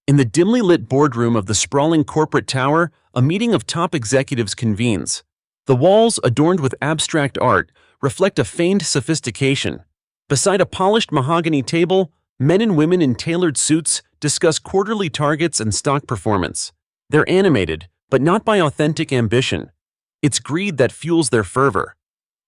In the dimly lit boardroom of the sprawling corporate tower, a meeting of top executives convenes. The walls, adorned with abstract art, reflect a feigned sophistication. Beside a polished mahogany table, men and women in tailored suits discuss quarterly targets and stock performance. They're animated, but not by authentic ambition. It's greed that fuels their fervor.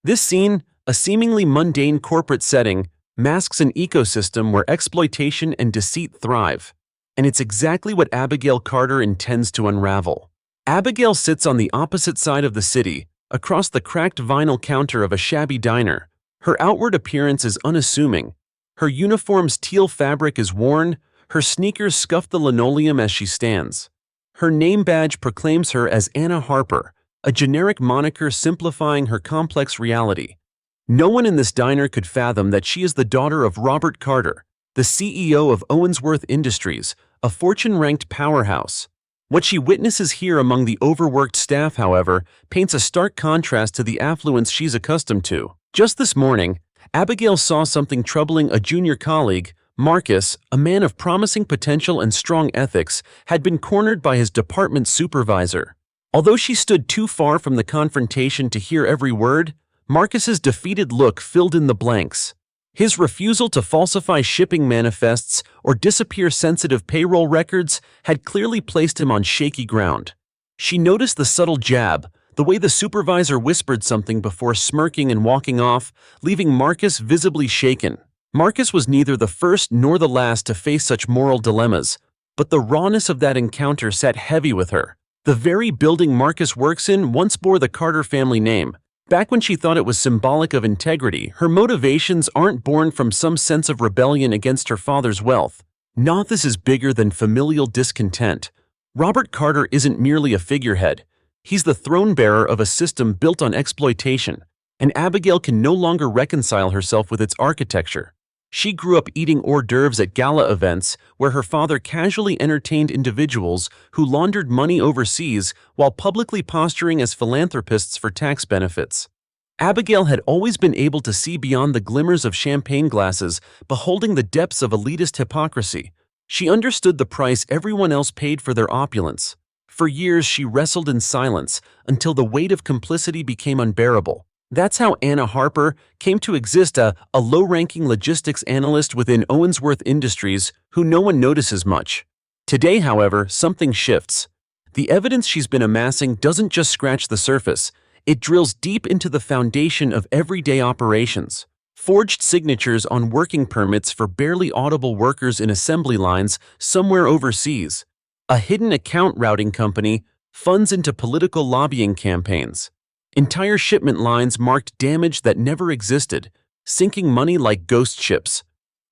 This scene, a seemingly mundane corporate setting, masks an ecosystem where exploitation and deceit thrive. And it's exactly what Abigail Carter intends to unravel. Abigail sits on the opposite side of the city, across the cracked vinyl counter of a shabby diner. Her outward appearance is unassuming. Her uniform's teal fabric is worn, her sneakers scuff the linoleum as she stands. Her name badge proclaims her as Anna Harper, a generic moniker simplifying her complex reality. No one in this diner could fathom that she is the daughter of Robert Carter, the CEO of Owensworth Industries, a fortune-ranked powerhouse. What she witnesses here among the overworked staff, however, paints a stark contrast to the affluence she's accustomed to. Just this morning, Abigail saw something troubling. A junior colleague, Marcus, a man of promising potential and strong ethics, had been cornered by his department supervisor. Although she stood too far from the confrontation to hear every word, Marcus's defeated look filled in the blanks. His refusal to falsify shipping manifests or disappear sensitive payroll records had clearly placed him on shaky ground. She noticed the subtle jab, the way the supervisor whispered something before smirking and walking off, leaving Marcus visibly shaken. Marcus was neither the first nor the last to face such moral dilemmas, but the rawness of that encounter sat heavy with her. The very building Marcus works in once bore the Carter family name. Back when she thought it was symbolic of integrity, her motivations aren't born from some sense of rebellion against her father's wealth. No, this is bigger than familial discontent. Robert Carter isn't merely a figurehead. He's the throne-bearer of a system built on exploitation, and Abigail can no longer reconcile herself with its architecture. She grew up eating hors d'oeuvres at gala events where her father casually entertained individuals who laundered money overseas while publicly posturing as philanthropists for tax benefits. Abigail had always been able to see beyond the glimmers of champagne glasses, beholding the depths of elitist hypocrisy. She understood the price everyone else paid for their opulence. For years she wrestled in silence until the weight of complicity became unbearable. That's how Anna Harper came to exist, a low-ranking logistics analyst within Owensworth Industries who no one notices much. Today, however, something shifts. The evidence she's been amassing doesn't just scratch the surface, it drills deep into the foundation of everyday operations. Forged signatures on working permits for barely audible workers in assembly lines somewhere overseas. A hidden account routing company, funds into political lobbying campaigns. Entire shipment lines marked damage that never existed, sinking money like ghost ships.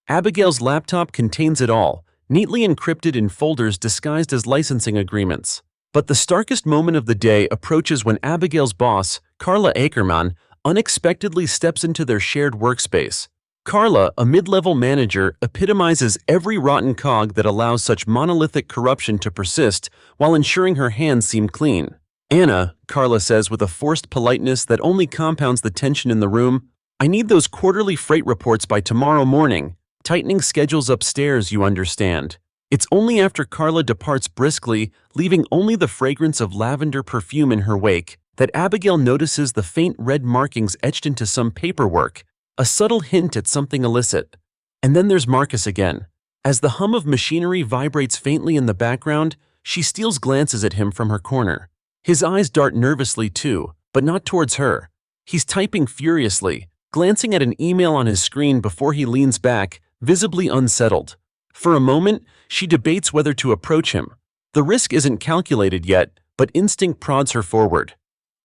Abigail's laptop contains it all, neatly encrypted in folders disguised as licensing agreements. But the starkest moment of the day approaches when Abigail's boss, Carla Akermann, unexpectedly steps into their shared workspace. Carla, a mid-level manager, epitomizes every rotten cog that allows such monolithic corruption to persist while ensuring her hands seem clean. Anna, Carla says with a forced politeness that only compounds the tension in the room, I need those quarterly freight reports by tomorrow morning. Tightening schedules upstairs, you understand. It's only after Carla departs briskly, leaving only the fragrance of lavender perfume in her wake, that Abigail notices the faint red markings etched into some paperwork, a subtle hint at something illicit. And then there's Marcus again. As the hum of machinery vibrates faintly in the background, she steals glances at him from her corner. His eyes dart nervously too, but not towards her. He's typing furiously, glancing at an email on his screen before he leans back, visibly unsettled. For a moment, she debates whether to approach him. The risk isn't calculated yet, but instinct prods her forward.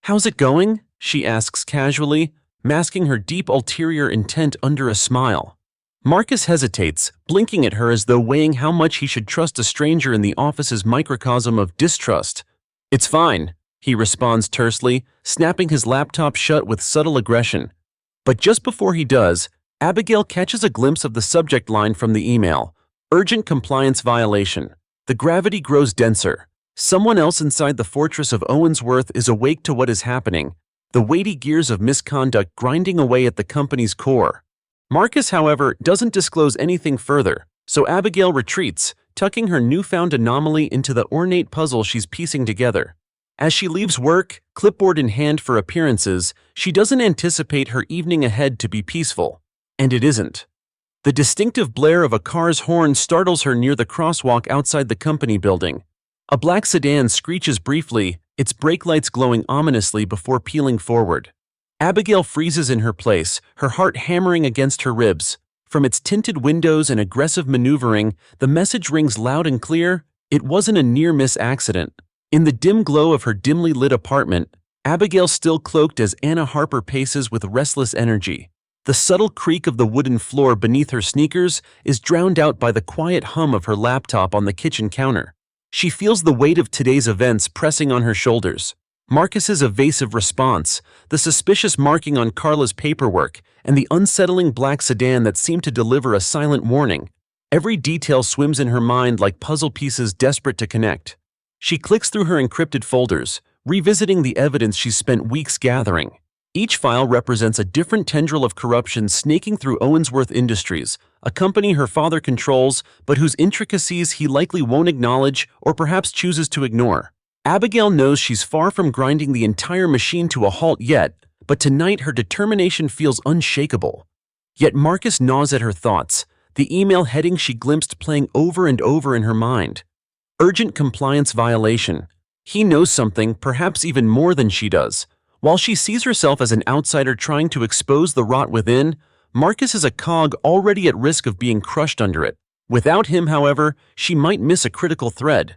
How's it going? She asks casually, masking her deep ulterior intent under a smile. Marcus hesitates, blinking at her as though weighing how much he should trust a stranger in the office's microcosm of distrust. It's fine, he responds tersely, snapping his laptop shut with subtle aggression. But just before he does, Abigail catches a glimpse of the subject line from the email. Urgent compliance violation. The gravity grows denser. Someone else inside the fortress of Owensworth is awake to what is happening, the weighty gears of misconduct grinding away at the company's core. Marcus, however, doesn't disclose anything further, so Abigail retreats, tucking her newfound anomaly into the ornate puzzle she's piecing together. As she leaves work, clipboard in hand for appearances, she doesn't anticipate her evening ahead to be peaceful. And it isn't. The distinctive blare of a car's horn startles her near the crosswalk outside the company building. A black sedan screeches briefly, its brake lights glowing ominously before peeling forward. Abigail freezes in her place, her heart hammering against her ribs. From its tinted windows and aggressive maneuvering, the message rings loud and clear: it wasn't a near-miss accident. In the dim glow of her dimly lit apartment, Abigail, still cloaked as Anna Harper, paces with restless energy. The subtle creak of the wooden floor beneath her sneakers is drowned out by the quiet hum of her laptop on the kitchen counter. She feels the weight of today's events pressing on her shoulders. Marcus's evasive response, the suspicious marking on Carla's paperwork, and the unsettling black sedan that seemed to deliver a silent warning. Every detail swims in her mind like puzzle pieces desperate to connect. She clicks through her encrypted folders, revisiting the evidence she's spent weeks gathering. Each file represents a different tendril of corruption snaking through Owensworth Industries, a company her father controls, but whose intricacies he likely won't acknowledge or perhaps chooses to ignore. Abigail knows she's far from grinding the entire machine to a halt yet, but tonight her determination feels unshakable. Yet Marcus gnaws at her thoughts, the email heading she glimpsed playing over and over in her mind. Urgent compliance violation. He knows something, perhaps even more than she does. While she sees herself as an outsider trying to expose the rot within, Marcus is a cog already at risk of being crushed under it. Without him, however, she might miss a critical thread.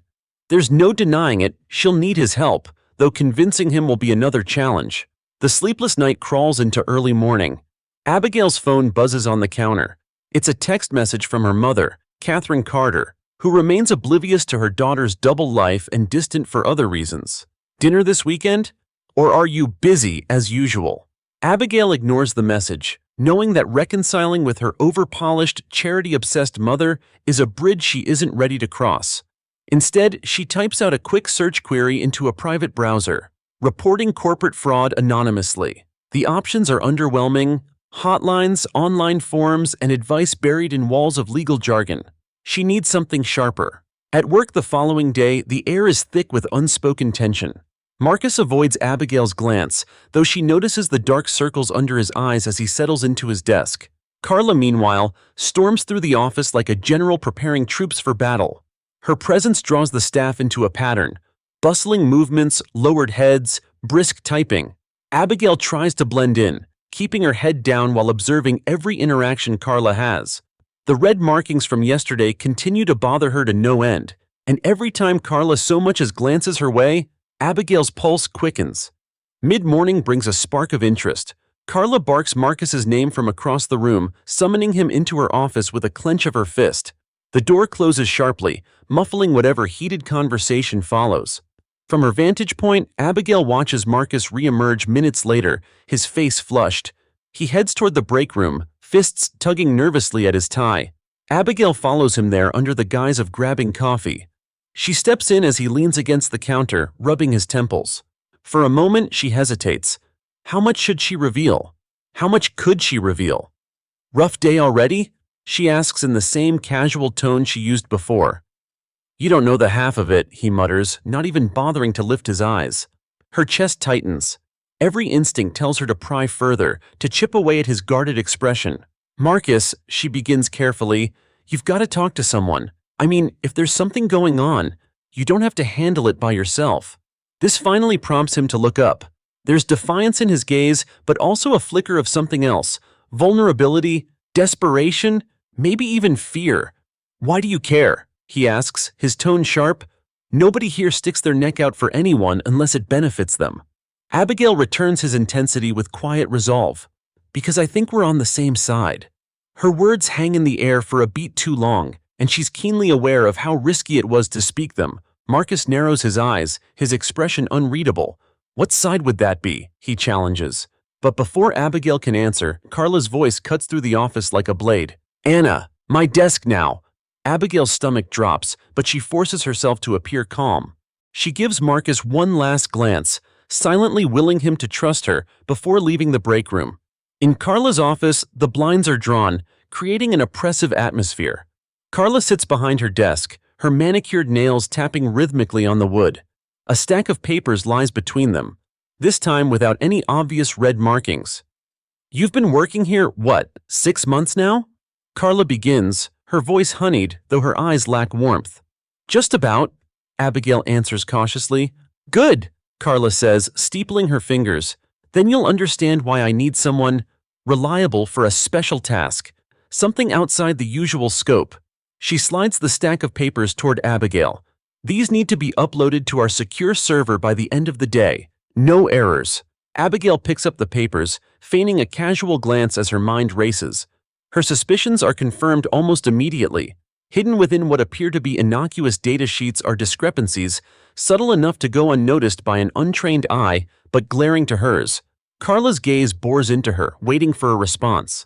There's no denying it, she'll need his help, though convincing him will be another challenge. The sleepless night crawls into early morning. Abigail's phone buzzes on the counter. It's a text message from her mother, Carla Carter, who remains oblivious to her daughter's double life and distant for other reasons. Dinner this weekend? Or are you busy as usual? Abigail ignores the message, knowing that reconciling with her over-polished, charity-obsessed mother is a bridge she isn't ready to cross. Instead, she types out a quick search query into a private browser, reporting corporate fraud anonymously. The options are underwhelming: hotlines, online forums, and advice buried in walls of legal jargon. She needs something sharper. At work the following day, the air is thick with unspoken tension. Marcus avoids Abigail's glance, though she notices the dark circles under his eyes as he settles into his desk. Carla, meanwhile, storms through the office like a general preparing troops for battle. Her presence draws the staff into a pattern: bustling movements, lowered heads, brisk typing. Abigail tries to blend in, keeping her head down while observing every interaction Carla has. The red markings from yesterday continue to bother her to no end, and every time Carla so much as glances her way, Abigail's pulse quickens. Mid-morning brings a spark of interest. Carla barks Marcus's name from across the room, summoning him into her office with a clench of her fist. The door closes sharply, muffling whatever heated conversation follows. From her vantage point, Abigail watches Marcus re-emerge minutes later, his face flushed. He heads toward the break room, fists tugging nervously at his tie. Abigail follows him there under the guise of grabbing coffee. She steps in as he leans against the counter, rubbing his temples. For a moment, she hesitates. How much should she reveal? How much could she reveal? "Rough day already?" she asks in the same casual tone she used before. "You don't know the half of it," he mutters, not even bothering to lift his eyes. Her chest tightens. Every instinct tells her to pry further, to chip away at his guarded expression. "Marcus," she begins carefully, "you've got to talk to someone. I mean, if there's something going on, you don't have to handle it by yourself." This finally prompts him to look up. There's defiance in his gaze, but also a flicker of something else: vulnerability, desperation, maybe even fear. "Why do you care?" he asks, his tone sharp. Nobody here sticks their neck out for anyone unless it benefits them. Abigail returns his intensity with quiet resolve. "Because I think we're on the same side." Her words hang in the air for a beat too long, and she's keenly aware of how risky it was to speak them. Marcus narrows his eyes, his expression unreadable. "What side would that be?" he challenges. But before Abigail can answer, Carla's voice cuts through the office like a blade. "Anna, my desk now." Abigail's stomach drops, but she forces herself to appear calm. She gives Marcus one last glance, silently willing him to trust her before leaving the break room. In Carla's office, the blinds are drawn, creating an oppressive atmosphere. Carla sits behind her desk, her manicured nails tapping rhythmically on the wood. A stack of papers lies between them, this time without any obvious red markings. "You've been working here, what, 6 months now?" Carla begins, her voice honeyed, though her eyes lack warmth. "Just about," Abigail answers cautiously. "Good," Carla says, steepling her fingers. "Then you'll understand why I need someone reliable for a special task, something outside the usual scope." She slides the stack of papers toward Abigail. "These need to be uploaded to our secure server by the end of the day. No errors." Abigail picks up the papers, feigning a casual glance as her mind races. Her suspicions are confirmed almost immediately. Hidden within what appear to be innocuous data sheets are discrepancies, subtle enough to go unnoticed by an untrained eye, but glaring to hers. Carla's gaze bores into her, waiting for a response.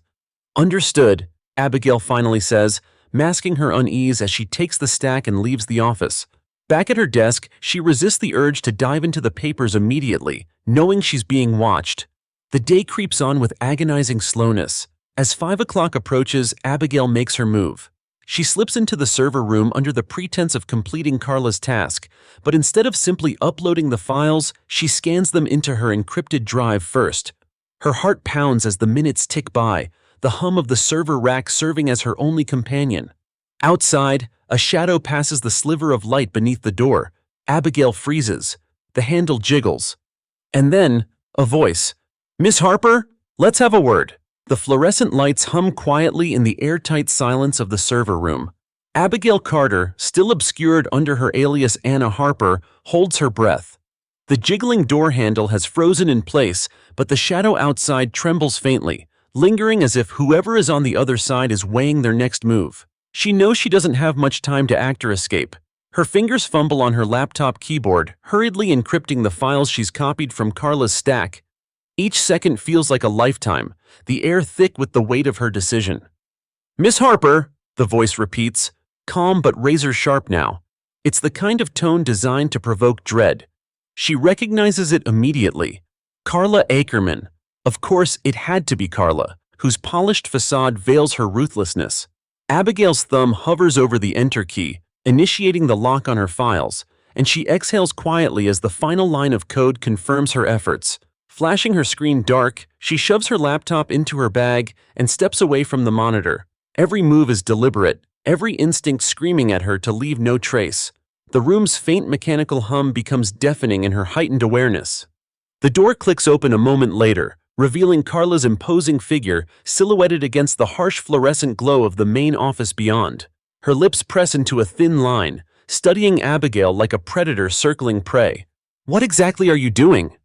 "Understood," Abigail finally says, masking her unease as she takes the stack and leaves the office. Back at her desk, she resists the urge to dive into the papers immediately, knowing she's being watched. The day creeps on with agonizing slowness. As 5 o'clock approaches, Abigail makes her move. She slips into the server room under the pretense of completing Carla's task, but instead of simply uploading the files, she scans them into her encrypted drive first. Her heart pounds as the minutes tick by, the hum of the server rack serving as her only companion. Outside, a shadow passes the sliver of light beneath the door. Abigail freezes. The handle jiggles. And then, a voice. "Miss Harper, let's have a word." The fluorescent lights hum quietly in the airtight silence of the server room. Abigail Carter, still obscured under her alias Anna Harper, holds her breath. The jiggling door handle has frozen in place, but the shadow outside trembles faintly, lingering as if whoever is on the other side is weighing their next move. She knows she doesn't have much time to act or escape. Her fingers fumble on her laptop keyboard, hurriedly encrypting the files she's copied from Carla's stack. Each second feels like a lifetime, the air thick with the weight of her decision. "Miss Harper," the voice repeats, calm but razor-sharp now. It's the kind of tone designed to provoke dread. She recognizes it immediately. Carla Akermann. Of course, it had to be Carla, whose polished facade veils her ruthlessness. Abigail's thumb hovers over the Enter key, initiating the lock on her files, and she exhales quietly as the final line of code confirms her efforts. Flashing her screen dark, she shoves her laptop into her bag and steps away from the monitor. Every move is deliberate, every instinct screaming at her to leave no trace. The room's faint mechanical hum becomes deafening in her heightened awareness. The door clicks open a moment later, revealing Carla's imposing figure silhouetted against the harsh fluorescent glow of the main office beyond. Her lips press into a thin line, studying Abigail like a predator circling prey. "What exactly are you doing?"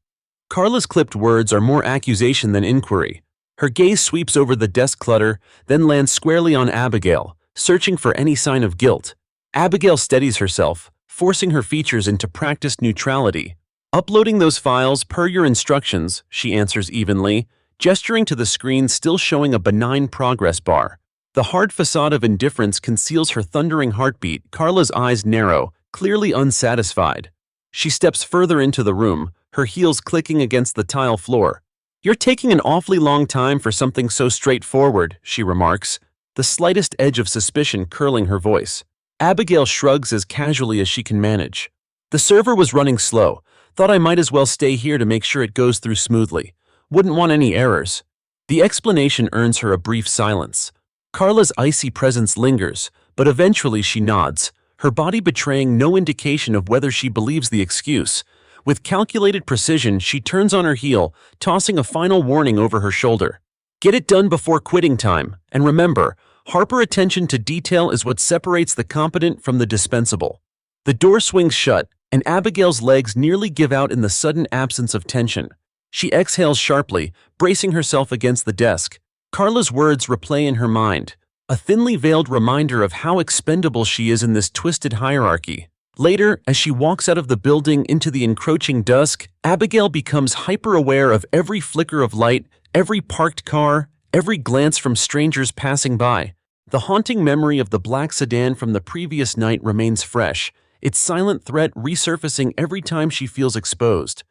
Carla's clipped words are more accusation than inquiry. Her gaze sweeps over the desk clutter, then lands squarely on Abigail, searching for any sign of guilt. Abigail steadies herself, forcing her features into practiced neutrality. "Uploading those files per your instructions," she answers evenly, gesturing to the screen still showing a benign progress bar. The hard facade of indifference conceals her thundering heartbeat. Carla's eyes narrow, clearly unsatisfied. She steps further into the room, her heels clicking against the tile floor. "You're taking an awfully long time for something so straightforward," she remarks, the slightest edge of suspicion curling her voice. Abigail shrugs as casually as she can manage. "The server was running slow. Thought I might as well stay here to make sure it goes through smoothly. Wouldn't want any errors." The explanation earns her a brief silence. Carla's icy presence lingers, but eventually she nods, her body betraying no indication of whether she believes the excuse. With calculated precision, she turns on her heel, tossing a final warning over her shoulder. "Get it done before quitting time, and remember, Harper attention to detail is what separates the competent from the dispensable." The door swings shut, and Abigail's legs nearly give out in the sudden absence of tension. She exhales sharply, bracing herself against the desk. Carla's words replay in her mind, a thinly veiled reminder of how expendable she is in this twisted hierarchy. Later, as she walks out of the building into the encroaching dusk, Abigail becomes hyper-aware of every flicker of light, every parked car, every glance from strangers passing by. The haunting memory of the black sedan from the previous night remains fresh, its silent threat resurfacing every time she feels exposed.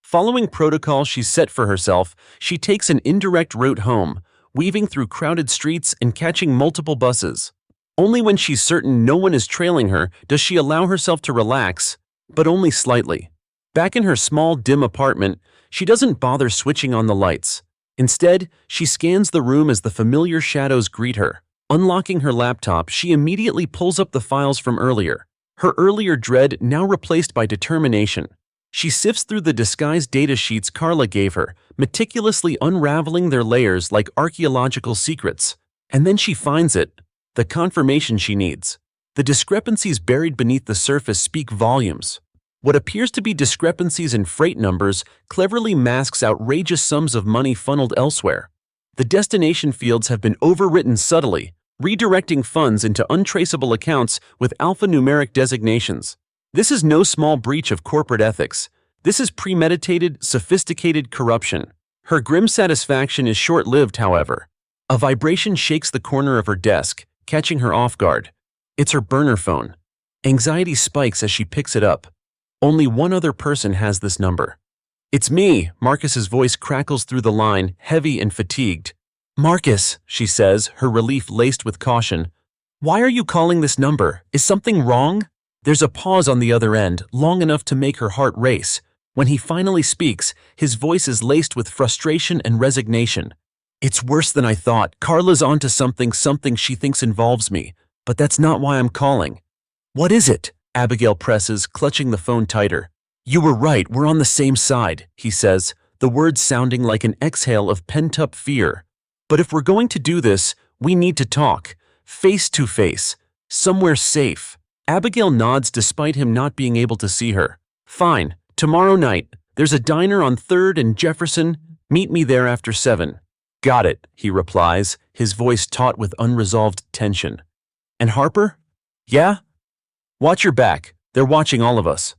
Following protocol she's set for herself, she takes an indirect route home, weaving through crowded streets and catching multiple buses. Only when she's certain no one is trailing her does she allow herself to relax, but only slightly. Back in her small, dim apartment, she doesn't bother switching on the lights. Instead, she scans the room as the familiar shadows greet her. Unlocking her laptop, she immediately pulls up the files from earlier. Her earlier dread now replaced by determination. She sifts through the disguised data sheets Carla gave her, meticulously unraveling their layers like archaeological secrets. And then she finds it, the confirmation she needs. The discrepancies buried beneath the surface speak volumes. What appears to be discrepancies in freight numbers cleverly masks outrageous sums of money funneled elsewhere. The destination fields have been overwritten subtly, redirecting funds into untraceable accounts with alphanumeric designations. This is no small breach of corporate ethics. This is premeditated, sophisticated corruption. Her grim satisfaction is short-lived, however. A vibration shakes the corner of her desk, catching her off guard. It's her burner phone. Anxiety spikes as she picks it up. Only one other person has this number. "It's me," Marcus's voice crackles through the line, heavy and fatigued. "Marcus," she says, her relief laced with caution. "Why are you calling this number? Is something wrong?" There's a pause on the other end, long enough to make her heart race. When he finally speaks, his voice is laced with frustration and resignation. "It's worse than I thought. Carla's onto something she thinks involves me. But that's not why I'm calling." "What is it?" Abigail presses, clutching the phone tighter. "You were right, we're on the same side," he says, the words sounding like an exhale of pent-up fear. "But if we're going to do this, we need to talk, face to face, somewhere safe." Abigail nods despite him not being able to see her. "Fine, tomorrow night. There's a diner on 3rd and Jefferson. Meet me there after 7. "Got it," he replies, his voice taut with unresolved tension. "And Harper?" "Yeah?" "Watch your back. They're watching all of us."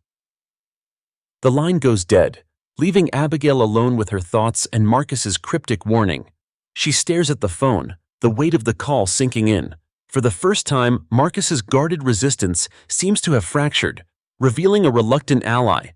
The line goes dead, leaving Abigail alone with her thoughts and Marcus's cryptic warning. She stares at the phone, the weight of the call sinking in. For the first time, Marcus's guarded resistance seems to have fractured, revealing a reluctant ally.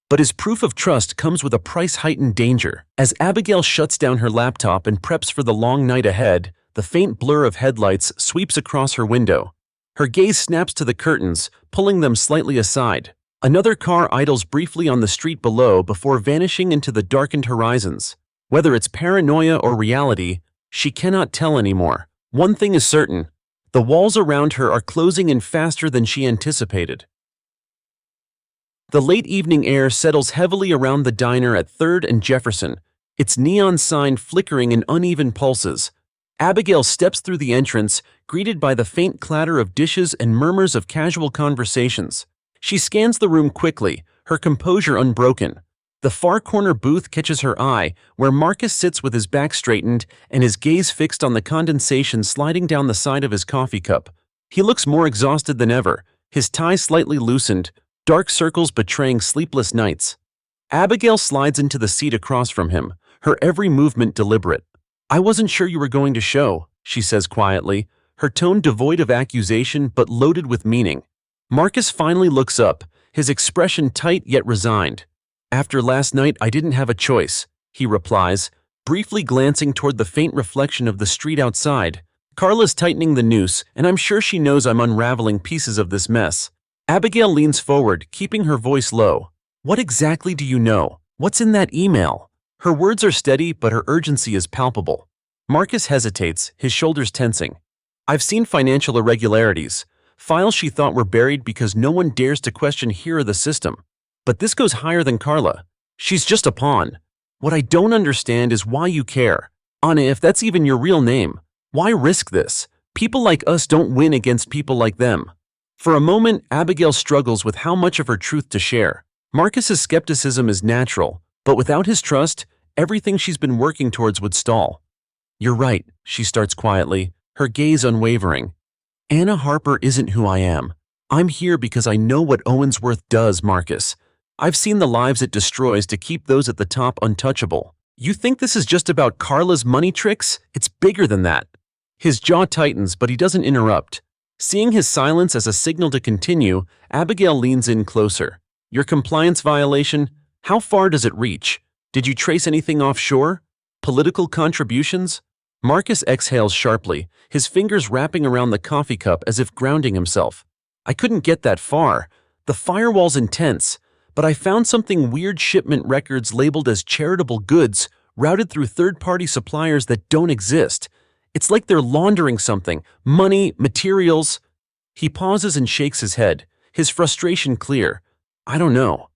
But his proof of trust comes with a price-heightened danger. As Abigail shuts down her laptop and preps for the long night ahead, the faint blur of headlights sweeps across her window. Her gaze snaps to the curtains, pulling them slightly aside. Another car idles briefly on the street below before vanishing into the darkened horizons. Whether it's paranoia or reality, she cannot tell anymore. One thing is certain: the walls around her are closing in faster than she anticipated. The late evening air settles heavily around the diner at 3rd and Jefferson, its neon sign flickering in uneven pulses. Abigail steps through the entrance, greeted by the faint clatter of dishes and murmurs of casual conversations. She scans the room quickly, her composure unbroken. The far corner booth catches her eye, where Marcus sits with his back straightened and his gaze fixed on the condensation sliding down the side of his coffee cup. He looks more exhausted than ever, his tie slightly loosened, dark circles betraying sleepless nights. Abigail slides into the seat across from him, her every movement deliberate. "I wasn't sure you were going to show," she says quietly, her tone devoid of accusation but loaded with meaning. Marcus finally looks up, his expression tight yet resigned. "After last night, I didn't have a choice," he replies, briefly glancing toward the faint reflection of the street outside. "Carla's tightening the noose, and I'm sure she knows I'm unraveling pieces of this mess." Abigail leans forward, keeping her voice low. "What exactly do you know? What's in that email?" Her words are steady, but her urgency is palpable. Marcus hesitates, his shoulders tensing. "I've seen financial irregularities, files she thought were buried because no one dares to question here or the system. But this goes higher than Carla. She's just a pawn. What I don't understand is why you care. Anna, if that's even your real name, why risk this? People like us don't win against people like them." For a moment, Abigail struggles with how much of her truth to share. Marcus's skepticism is natural, but without his trust, everything she's been working towards would stall. "You're right," she starts quietly, her gaze unwavering. "Anna Harper isn't who I am. I'm here because I know what Owensworth does, Marcus. I've seen the lives it destroys to keep those at the top untouchable. You think this is just about Carla's money tricks? It's bigger than that." His jaw tightens, but he doesn't interrupt. Seeing his silence as a signal to continue, Abigail leans in closer. "Your compliance violation? How far does it reach? Did you trace anything offshore? Political contributions?" Marcus exhales sharply, his fingers wrapping around the coffee cup as if grounding himself. I couldn't get that far. The firewall's intense, but I found something weird: shipment records labeled as charitable goods, routed through third-party suppliers that don't exist. It's like they're laundering something, money, materials. He pauses and shakes his head, his frustration clear. I don't know.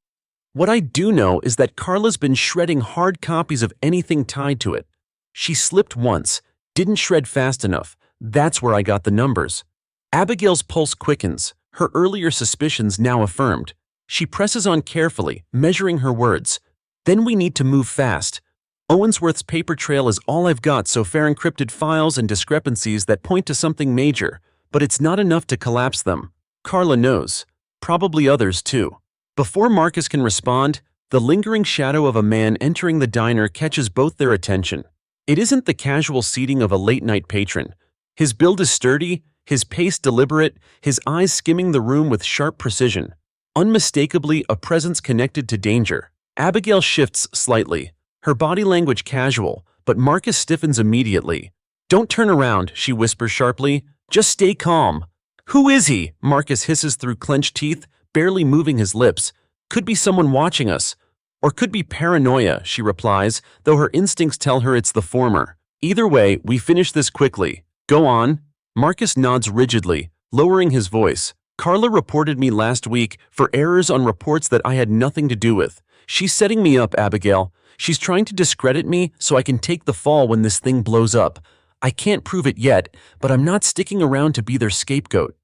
What I do know is that Carla's been shredding hard copies of anything tied to it. She slipped once, didn't shred fast enough. That's where I got the numbers. Abigail's pulse quickens, her earlier suspicions now affirmed. She presses on carefully, measuring her words. Then we need to move fast. Owensworth's paper trail is all I've got so far: encrypted files and discrepancies that point to something major, but it's not enough to collapse them. Carla knows. Probably others too. Before Marcus can respond, the lingering shadow of a man entering the diner catches both their attention. It isn't the casual seating of a late-night patron. His build is sturdy, his pace deliberate, his eyes skimming the room with sharp precision. Unmistakably a presence connected to danger. Abigail shifts slightly, her body language casual, but Marcus stiffens immediately. Don't turn around, she whispers sharply. Just stay calm. Who is he? Marcus hisses through clenched teeth, barely moving his lips. Could be someone watching us. Or could be paranoia, she replies, though her instincts tell her it's the former. Either way, we finish this quickly. Go on. Marcus nods rigidly, lowering his voice. Carla reported me last week for errors on reports that I had nothing to do with. She's setting me up, Abigail. She's trying to discredit me so I can take the fall when this thing blows up. I can't prove it yet, but I'm not sticking around to be their scapegoat.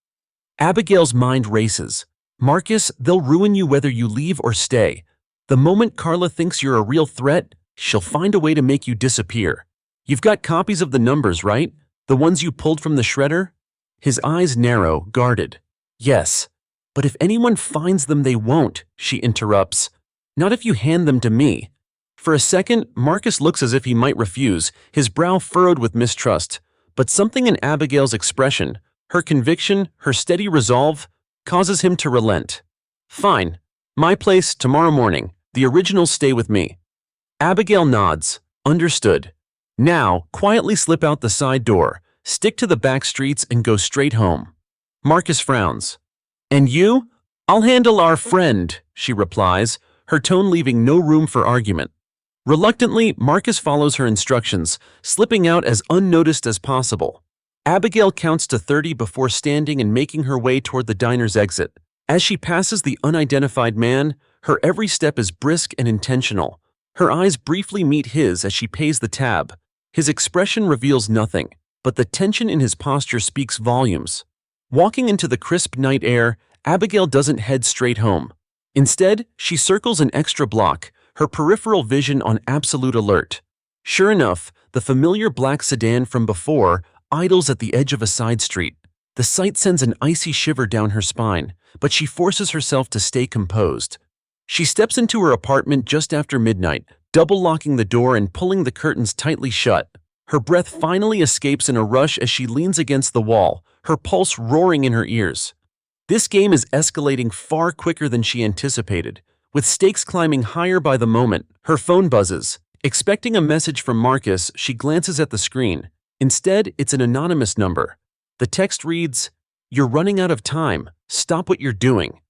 Abigail's mind races. Marcus, they'll ruin you whether you leave or stay. The moment Carla thinks you're a real threat, she'll find a way to make you disappear. You've got copies of the numbers, right? The ones you pulled from the shredder? His eyes narrow, guarded. Yes, but if anyone finds them, they won't, she interrupts. Not if you hand them to me. For a second, Marcus looks as if he might refuse, his brow furrowed with mistrust. But something in Abigail's expression, her conviction, her steady resolve, causes him to relent. Fine. My place tomorrow morning. The originals stay with me. Abigail nods. Understood. Now, quietly slip out the side door, stick to the back streets and go straight home. Marcus frowns. And you? I'll handle our friend, she replies, her tone leaving no room for argument. Reluctantly, Marcus follows her instructions, slipping out as unnoticed as possible. Abigail counts to 30 before standing and making her way toward the diner's exit. As she passes the unidentified man, her every step is brisk and intentional. Her eyes briefly meet his as she pays the tab. His expression reveals nothing, but the tension in his posture speaks volumes. Walking into the crisp night air, Abigail doesn't head straight home. Instead, she circles an extra block, her peripheral vision on absolute alert. Sure enough, the familiar black sedan from before idles at the edge of a side street. The sight sends an icy shiver down her spine, but she forces herself to stay composed. She steps into her apartment just after midnight, double-locking the door and pulling the curtains tightly shut. Her breath finally escapes in a rush as she leans against the wall, her pulse roaring in her ears. This game is escalating far quicker than she anticipated, with stakes climbing higher by the moment. Her phone buzzes. Expecting a message from Marcus, she glances at the screen. Instead, it's an anonymous number. The text reads, "You're running out of time. Stop what you're doing."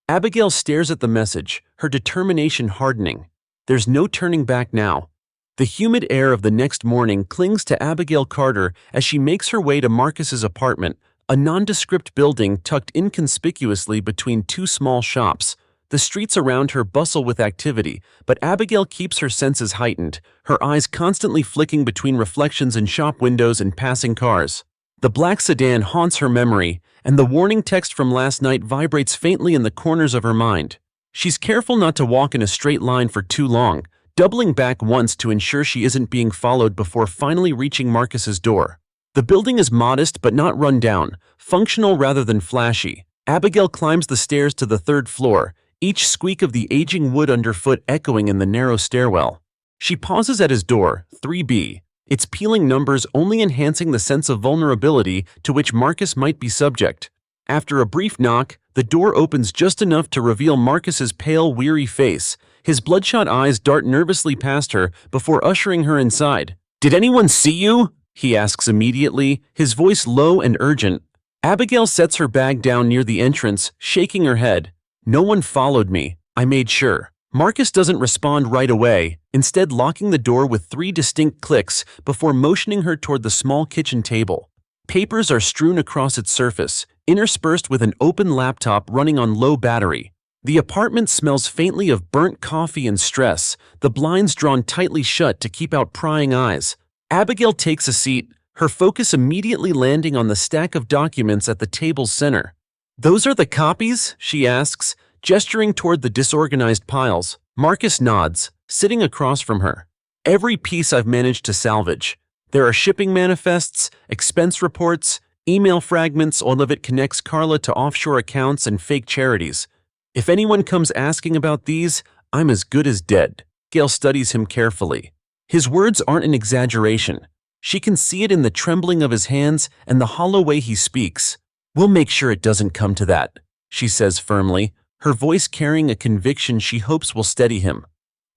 Abigail stares at the message, her determination hardening. There's no turning back now. The humid air of the next morning clings to Abigail Carter as she makes her way to Marcus's apartment, a nondescript building tucked inconspicuously between two small shops. The streets around her bustle with activity, but Abigail keeps her senses heightened, her eyes constantly flicking between reflections in shop windows and passing cars. The black sedan haunts her memory, and the warning text from last night vibrates faintly in the corners of her mind. She's careful not to walk in a straight line for too long, doubling back once to ensure she isn't being followed before finally reaching Marcus's door. The building is modest but not run down, functional rather than flashy. Abigail climbs the stairs to the third floor, each squeak of the aging wood underfoot echoing in the narrow stairwell. She pauses at his door, 3B, its peeling numbers only enhancing the sense of vulnerability to which Marcus might be subject. After a brief knock, the door opens just enough to reveal Marcus's pale, weary face. His bloodshot eyes dart nervously past her before ushering her inside. "Did anyone see you?" he asks immediately, his voice low and urgent. Abigail sets her bag down near the entrance, shaking her head. No one followed me, I made sure. Marcus doesn't respond right away, instead locking the door with 3 distinct clicks before motioning her toward the small kitchen table. Papers are strewn across its surface, interspersed with an open laptop running on low battery. The apartment smells faintly of burnt coffee and stress, the blinds drawn tightly shut to keep out prying eyes. Abigail takes a seat, her focus immediately landing on the stack of documents at the table's center. "Those are the copies?" she asks, gesturing toward the disorganized piles. Marcus nods, sitting across from her. "Every piece I've managed to salvage. There are shipping manifests, expense reports, email fragments. All of it connects Carla to offshore accounts and fake charities. If anyone comes asking about these, I'm as good as dead." Gail studies him carefully. His words aren't an exaggeration. She can see it in the trembling of his hands and the hollow way he speaks. "We'll make sure it doesn't come to that," she says firmly, her voice carrying a conviction she hopes will steady him.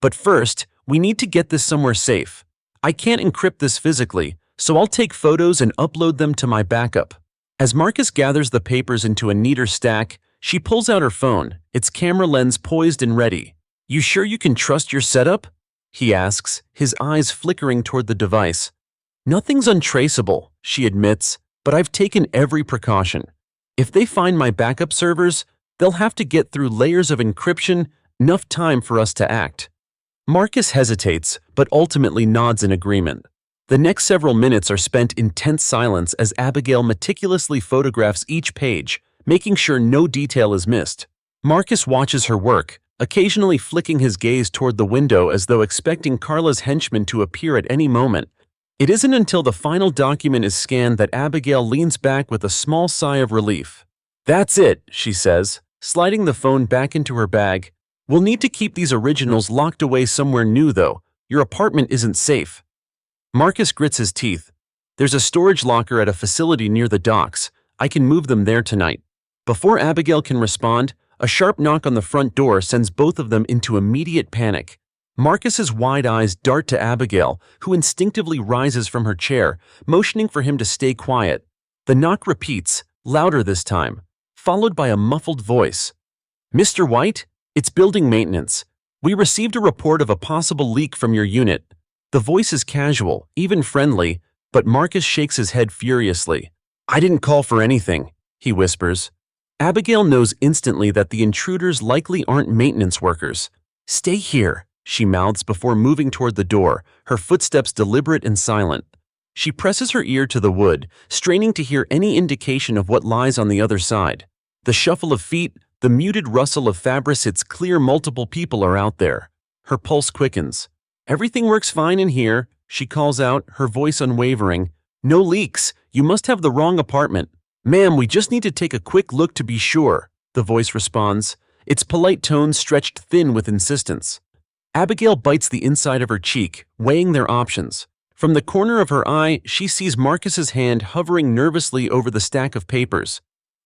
"But first, we need to get this somewhere safe. I can't encrypt this physically, so I'll take photos and upload them to my backup." As Marcus gathers the papers into a neater stack, she pulls out her phone, its camera lens poised and ready. "You sure you can trust your setup?" he asks, his eyes flickering toward the device. "Nothing's untraceable," she admits, "but I've taken every precaution. If they find my backup servers, they'll have to get through layers of encryption, enough time for us to act." Marcus hesitates, but ultimately nods in agreement. The next several minutes are spent in tense silence as Abigail meticulously photographs each page, making sure no detail is missed. Marcus watches her work, occasionally flicking his gaze toward the window as though expecting Carla's henchmen to appear at any moment. It isn't until the final document is scanned that Abigail leans back with a small sigh of relief. "That's it," she says, sliding the phone back into her bag. "We'll need to keep these originals locked away somewhere new, though. Your apartment isn't safe." Marcus grits his teeth. "There's a storage locker at a facility near the docks. I can move them there tonight." Before Abigail can respond, a sharp knock on the front door sends both of them into immediate panic. Marcus's wide eyes dart to Abigail, who instinctively rises from her chair, motioning for him to stay quiet. The knock repeats, louder this time, followed by a muffled voice. "Mr. White? It's building maintenance. We received a report of a possible leak from your unit." The voice is casual, even friendly, but Marcus shakes his head furiously. "I didn't call for anything," he whispers. Abigail knows instantly that the intruders likely aren't maintenance workers. "Stay here," she mouths before moving toward the door, her footsteps deliberate and silent. She presses her ear to the wood, straining to hear any indication of what lies on the other side. The shuffle of feet, the muted rustle of fabrics, it's clear multiple people are out there. Her pulse quickens. "Everything works fine in here," she calls out, her voice unwavering. "No leaks. You must have the wrong apartment." "Ma'am, we just need to take a quick look to be sure," the voice responds, its polite tone stretched thin with insistence. Abigail bites the inside of her cheek, weighing their options. From the corner of her eye, she sees Marcus's hand hovering nervously over the stack of papers.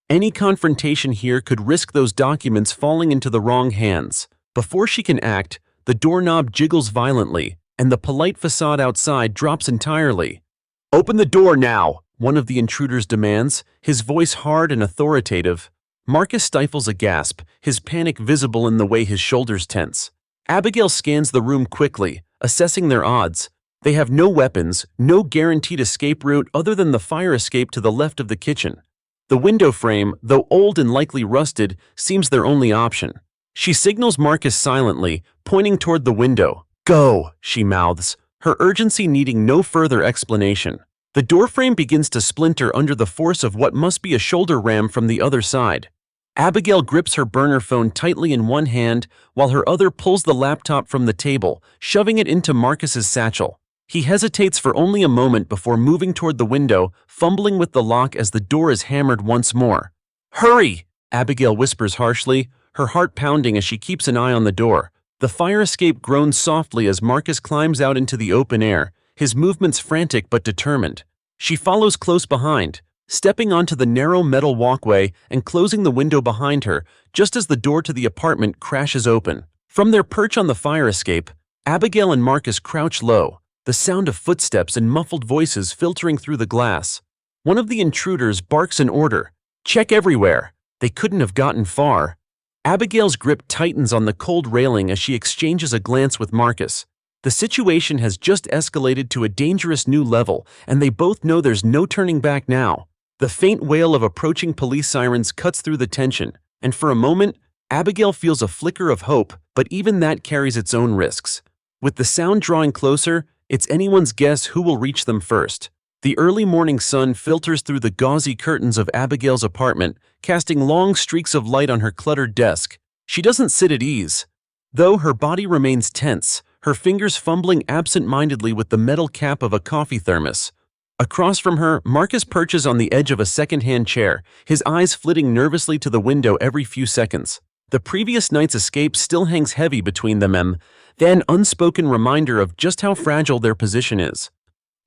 Any confrontation here could risk those documents falling into the wrong hands. Before she can act, the doorknob jiggles violently, and the polite facade outside drops entirely. "Open the door now," one of the intruders demands, his voice hard and authoritative. Marcus stifles a gasp, his panic visible in the way his shoulders tense. Abigail scans the room quickly, assessing their odds. They have no weapons, no guaranteed escape route other than the fire escape to the left of the kitchen. The window frame, though old and likely rusted, seems their only option. She signals Marcus silently, pointing toward the window. "Go," she mouths, her urgency needing no further explanation. The doorframe begins to splinter under the force of what must be a shoulder ram from the other side. Abigail grips her burner phone tightly in one hand, while her other pulls the laptop from the table, shoving it into Marcus's satchel. He hesitates for only a moment before moving toward the window, fumbling with the lock as the door is hammered once more. "Hurry!" Abigail whispers harshly, her heart pounding as she keeps an eye on the door. The fire escape groans softly as Marcus climbs out into the open air, his movements frantic but determined. She follows close behind, stepping onto the narrow metal walkway and closing the window behind her just as the door to the apartment crashes open. From their perch on the fire escape, Abigail and Marcus crouch low, the sound of footsteps and muffled voices filtering through the glass. One of the intruders barks an order. Check everywhere. They couldn't have gotten far. Abigail's grip tightens on the cold railing as she exchanges a glance with Marcus. The situation has just escalated to a dangerous new level, and they both know there's no turning back now. The faint wail of approaching police sirens cuts through the tension, and for a moment, Abigail feels a flicker of hope, but even that carries its own risks. With the sound drawing closer, it's anyone's guess who will reach them first. The early morning sun filters through the gauzy curtains of Abigail's apartment, casting long streaks of light on her cluttered desk. She doesn't sit at ease. Though her body remains tense, her fingers fumbling absent-mindedly with the metal cap of a coffee thermos. Across from her, Marcus perches on the edge of a second-hand chair, his eyes flitting nervously to the window every few seconds. The previous night's escape still hangs heavy between them and an unspoken reminder of just how fragile their position is.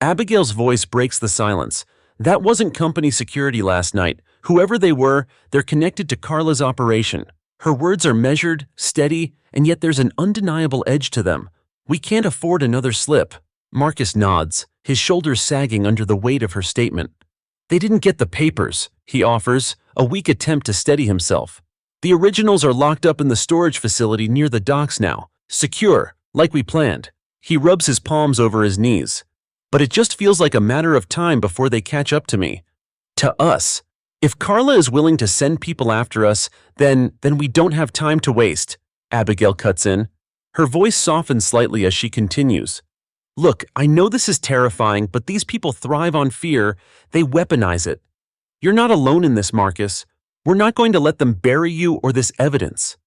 Abigail's voice breaks the silence. That wasn't company security last night. Whoever they were, they're connected to Carla's operation. Her words are measured, steady, and yet there's an undeniable edge to them. We can't afford another slip. Marcus nods, his shoulders sagging under the weight of her statement. They didn't get the papers, he offers, a weak attempt to steady himself. The originals are locked up in the storage facility near the docks now, secure, like we planned. He rubs his palms over his knees. But it just feels like a matter of time before they catch up to me. To us. If Carla is willing to send people after us, then we don't have time to waste, Abigail cuts in. Her voice softens slightly as she continues. Look, I know this is terrifying, but these people thrive on fear. They weaponize it. You're not alone in this, Marcus. We're not going to let them bury you or this evidence.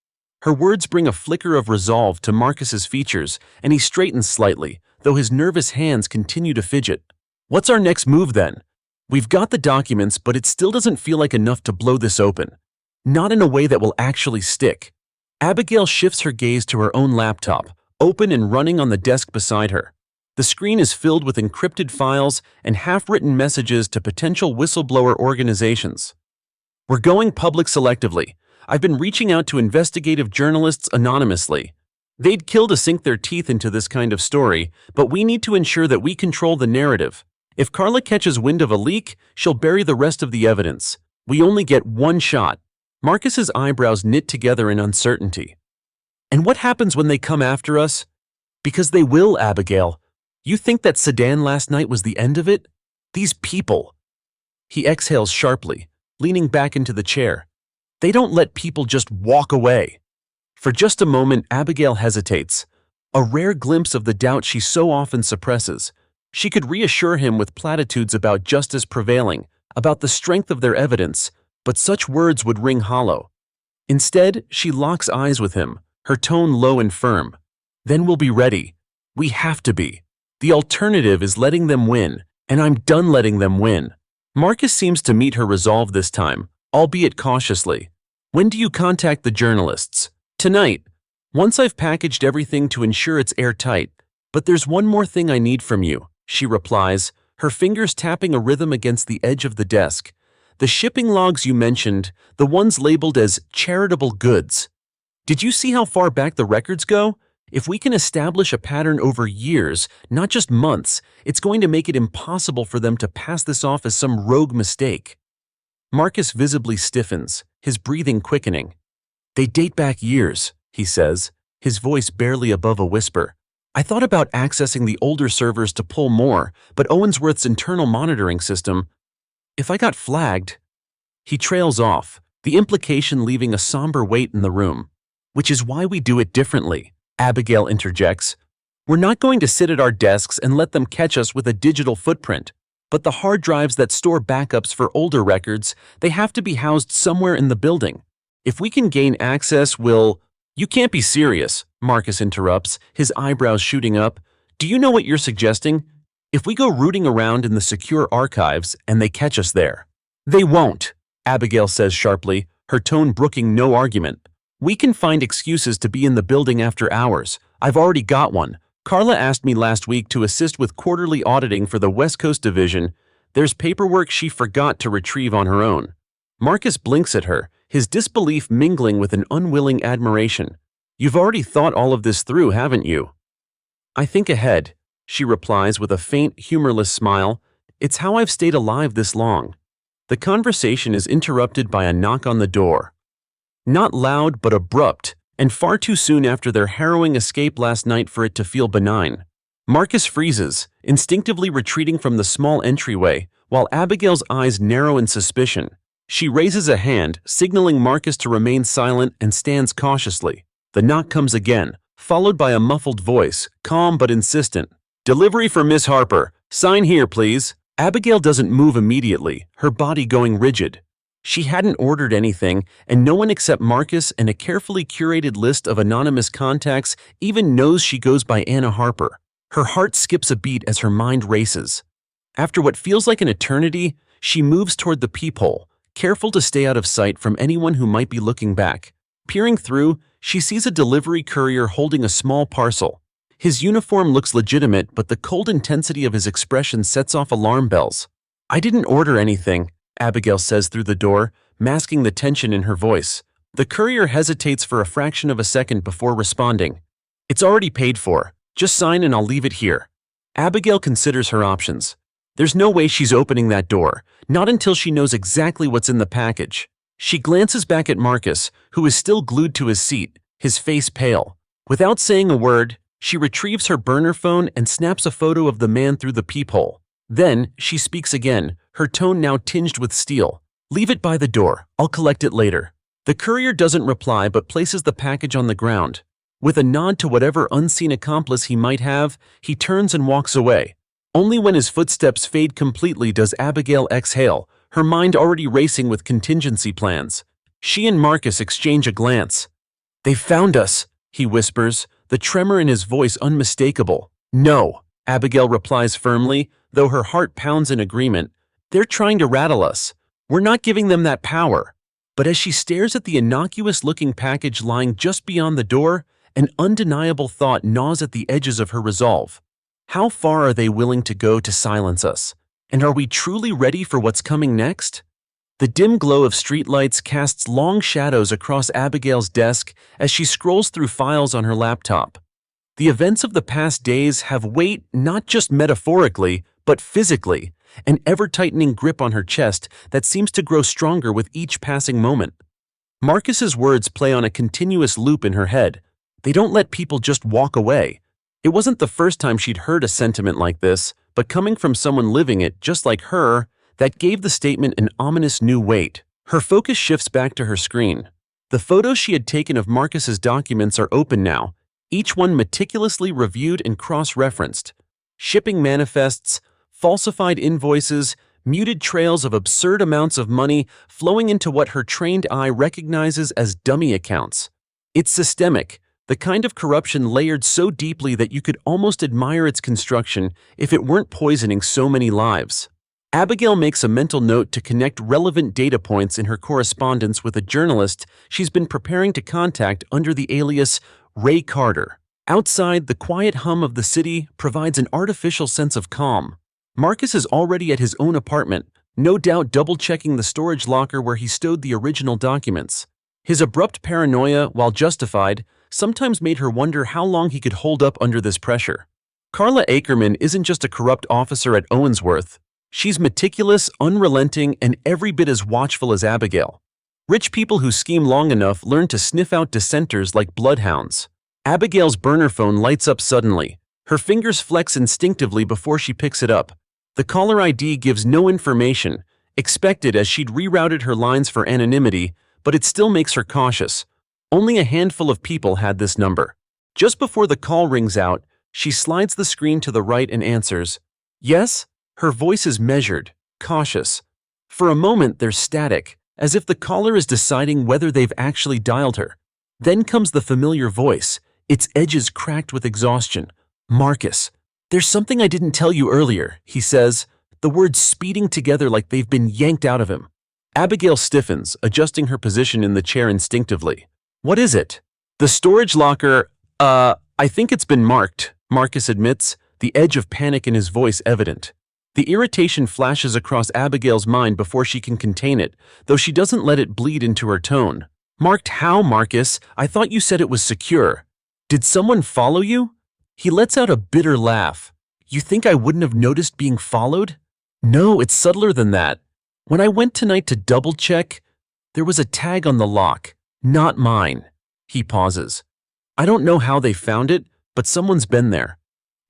Her words bring a flicker of resolve to Marcus's features, and he straightens slightly, though his nervous hands continue to fidget. What's our next move then? We've got the documents, but it still doesn't feel like enough to blow this open. Not in a way that will actually stick. Abigail shifts her gaze to her own laptop, open and running on the desk beside her. The screen is filled with encrypted files and half-written messages to potential whistleblower organizations. We're going public selectively. I've been reaching out to investigative journalists anonymously. They'd kill to sink their teeth into this kind of story, but we need to ensure that we control the narrative. If Carla catches wind of a leak, she'll bury the rest of the evidence. We only get one shot. Marcus's eyebrows knit together in uncertainty. And what happens when they come after us? Because they will, Abigail. You think that sedan last night was the end of it? These people. He exhales sharply, leaning back into the chair. They don't let people just walk away. For just a moment, Abigail hesitates, a rare glimpse of the doubt she so often suppresses. She could reassure him with platitudes about justice prevailing, about the strength of their evidence, but such words would ring hollow. Instead, she locks eyes with him, her tone low and firm. Then we'll be ready. We have to be. The alternative is letting them win, and I'm done letting them win. Marcus seems to meet her resolve this time, albeit cautiously. When do you contact the journalists? Tonight. Once I've packaged everything to ensure it's airtight. But there's one more thing I need from you, she replies, her fingers tapping a rhythm against the edge of the desk. The shipping logs you mentioned, the ones labeled as charitable goods. Did you see how far back the records go? If we can establish a pattern over years, not just months, it's going to make it impossible for them to pass this off as some rogue mistake. Marcus visibly stiffens, his breathing quickening. They date back years, he says, his voice barely above a whisper. I thought about accessing the older servers to pull more, but Owensworth's internal monitoring system. If I got flagged. He trails off, the implication leaving a somber weight in the room. Which is why we do it differently, Abigail interjects. We're not going to sit at our desks and let them catch us with a digital footprint. But the hard drives that store backups for older records, they have to be housed somewhere in the building. If we can gain access, we'll… You can't be serious, Marcus interrupts, his eyebrows shooting up. Do you know what you're suggesting? If we go rooting around in the secure archives and they catch us there. They won't, Abigail says sharply, her tone brooking no argument. We can find excuses to be in the building after hours. I've already got one. Carla asked me last week to assist with quarterly auditing for the West Coast Division. There's paperwork she forgot to retrieve on her own. Marcus blinks at her, his disbelief mingling with an unwilling admiration. You've already thought all of this through, haven't you? I think ahead. she replies with a faint, humorless smile. It's how I've stayed alive this long. The conversation is interrupted by a knock on the door. Not loud but abrupt, and far too soon after their harrowing escape last night for it to feel benign. Marcus freezes, instinctively retreating from the small entryway, while Abigail's eyes narrow in suspicion. She raises a hand, signaling Marcus to remain silent, and stands cautiously. The knock comes again, followed by a muffled voice, calm but insistent. "Delivery for Miss Harper. Sign here, please." Abigail doesn't move immediately, her body going rigid. She hadn't ordered anything, and no one except Marcus and a carefully curated list of anonymous contacts even knows she goes by Anna Harper. Her heart skips a beat as her mind races. After what feels like an eternity, she moves toward the peephole, careful to stay out of sight from anyone who might be looking back. Peering through, she sees a delivery courier holding a small parcel. His uniform looks legitimate, but the cold intensity of his expression sets off alarm bells. "I didn't order anything," Abigail says through the door, masking the tension in her voice. The courier hesitates for a fraction of a second before responding. "It's already paid for. Just sign and I'll leave it here." Abigail considers her options. There's no way she's opening that door, not until she knows exactly what's in the package. She glances back at Marcus, who is still glued to his seat, his face pale. Without saying a word, she retrieves her burner phone and snaps a photo of the man through the peephole. Then, she speaks again, her tone now tinged with steel. "Leave it by the door. I'll collect it later." The courier doesn't reply but places the package on the ground. With a nod to whatever unseen accomplice he might have, he turns and walks away. Only when his footsteps fade completely does Abigail exhale, her mind already racing with contingency plans. She and Marcus exchange a glance. "They found us," he whispers, the tremor in his voice unmistakable. "No," Abigail replies firmly, though her heart pounds in agreement. "They're trying to rattle us. We're not giving them that power." But as she stares at the innocuous-looking package lying just beyond the door, an undeniable thought gnaws at the edges of her resolve. How far are they willing to go to silence us? And are we truly ready for what's coming next? The dim glow of streetlights casts long shadows across Abigail's desk as she scrolls through files on her laptop. The events of the past days have weight not just metaphorically, but physically, an ever-tightening grip on her chest that seems to grow stronger with each passing moment. Marcus's words play on a continuous loop in her head. They don't let people just walk away. It wasn't the first time she'd heard a sentiment like this, but coming from someone living it just like her, that gave the statement an ominous new weight. Her focus shifts back to her screen. The photos she had taken of Marcus's documents are open now, each one meticulously reviewed and cross-referenced. Shipping manifests, falsified invoices, muted trails of absurd amounts of money flowing into what her trained eye recognizes as dummy accounts. It's systemic, the kind of corruption layered so deeply that you could almost admire its construction if it weren't poisoning so many lives. Abigail makes a mental note to connect relevant data points in her correspondence with a journalist she's been preparing to contact under the alias Ray Carter. Outside, the quiet hum of the city provides an artificial sense of calm. Marcus is already at his own apartment, no doubt double-checking the storage locker where he stowed the original documents. His abrupt paranoia, while justified, sometimes made her wonder how long he could hold up under this pressure. Carla Akermann isn't just a corrupt officer at Owensworth. She's meticulous, unrelenting, and every bit as watchful as Abigail. Rich people who scheme long enough learn to sniff out dissenters like bloodhounds. Abigail's burner phone lights up suddenly. Her fingers flex instinctively before she picks it up. The caller ID gives no information, expected as she'd rerouted her lines for anonymity, but it still makes her cautious. Only a handful of people had this number. Just before the call rings out, she slides the screen to the right and answers, "Yes?" Her voice is measured, cautious. For a moment, there's static, as if the caller is deciding whether they've actually dialed her. Then comes the familiar voice, its edges cracked with exhaustion. "Marcus, there's something I didn't tell you earlier," he says, the words speeding together like they've been yanked out of him. Abigail stiffens, adjusting her position in the chair instinctively. "What is it?" "The storage locker, I think it's been marked," Marcus admits, the edge of panic in his voice evident. The irritation flashes across Abigail's mind before she can contain it, though she doesn't let it bleed into her tone. "Marked how, Marcus? I thought you said it was secure. Did someone follow you?" He lets out a bitter laugh. You think I wouldn't have noticed being followed? No, it's subtler than that. When I went tonight to double-check, there was a tag on the lock. Not mine. He pauses. I don't know how they found it, but someone's been there.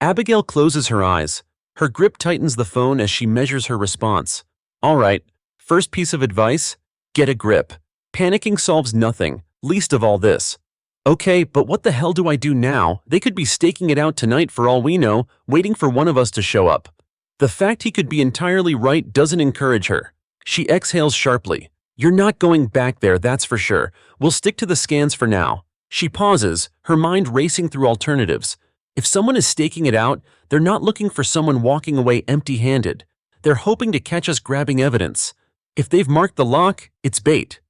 Abigail closes her eyes. Her grip tightens the phone as she measures her response. All right, first piece of advice, get a grip. Panicking solves nothing, least of all this. Okay, but what the hell do I do now? They could be staking it out tonight for all we know, waiting for one of us to show up. The fact he could be entirely right doesn't encourage her. She exhales sharply. You're not going back there, that's for sure. We'll stick to the scans for now. She pauses, her mind racing through alternatives. If someone is staking it out, they're not looking for someone walking away empty-handed. They're hoping to catch us grabbing evidence. If they've marked the lock, it's bait.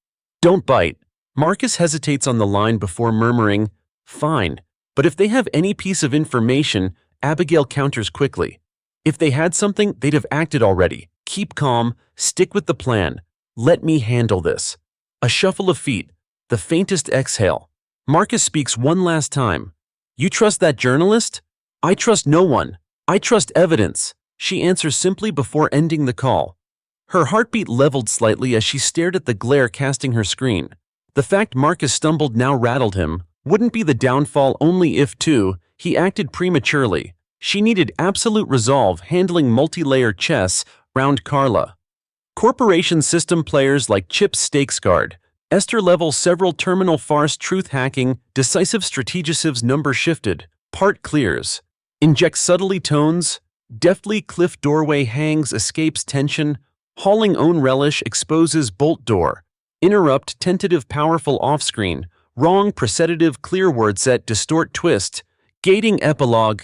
Don't bite. Marcus hesitates on the line before murmuring, fine. But if they have any piece of information, Abigail counters quickly. If they had something, they'd have acted already. Keep calm, stick with the plan. Let me handle this. A shuffle of feet, the faintest exhale. Marcus speaks one last time. You trust that journalist? I trust no one. I trust evidence. She answers simply before ending the call. Her heartbeat leveled slightly as she stared at the glare casting her screen. The fact Marcus stumbled now rattled him. Wouldn't be the downfall only if, too, he acted prematurely. She needed absolute resolve handling multi-layer chess round Carla. Corporation system players like Chip Stakesguard, Esther level several terminal farce truth hacking, decisive strategicives number shifted, part clears. Inject subtly tones, deftly cliff doorway hangs escapes tension, hauling own relish exposes bolt door. Interrupt tentative powerful off-screen, wrong preceditive clear word set distort twist, gating epilogue,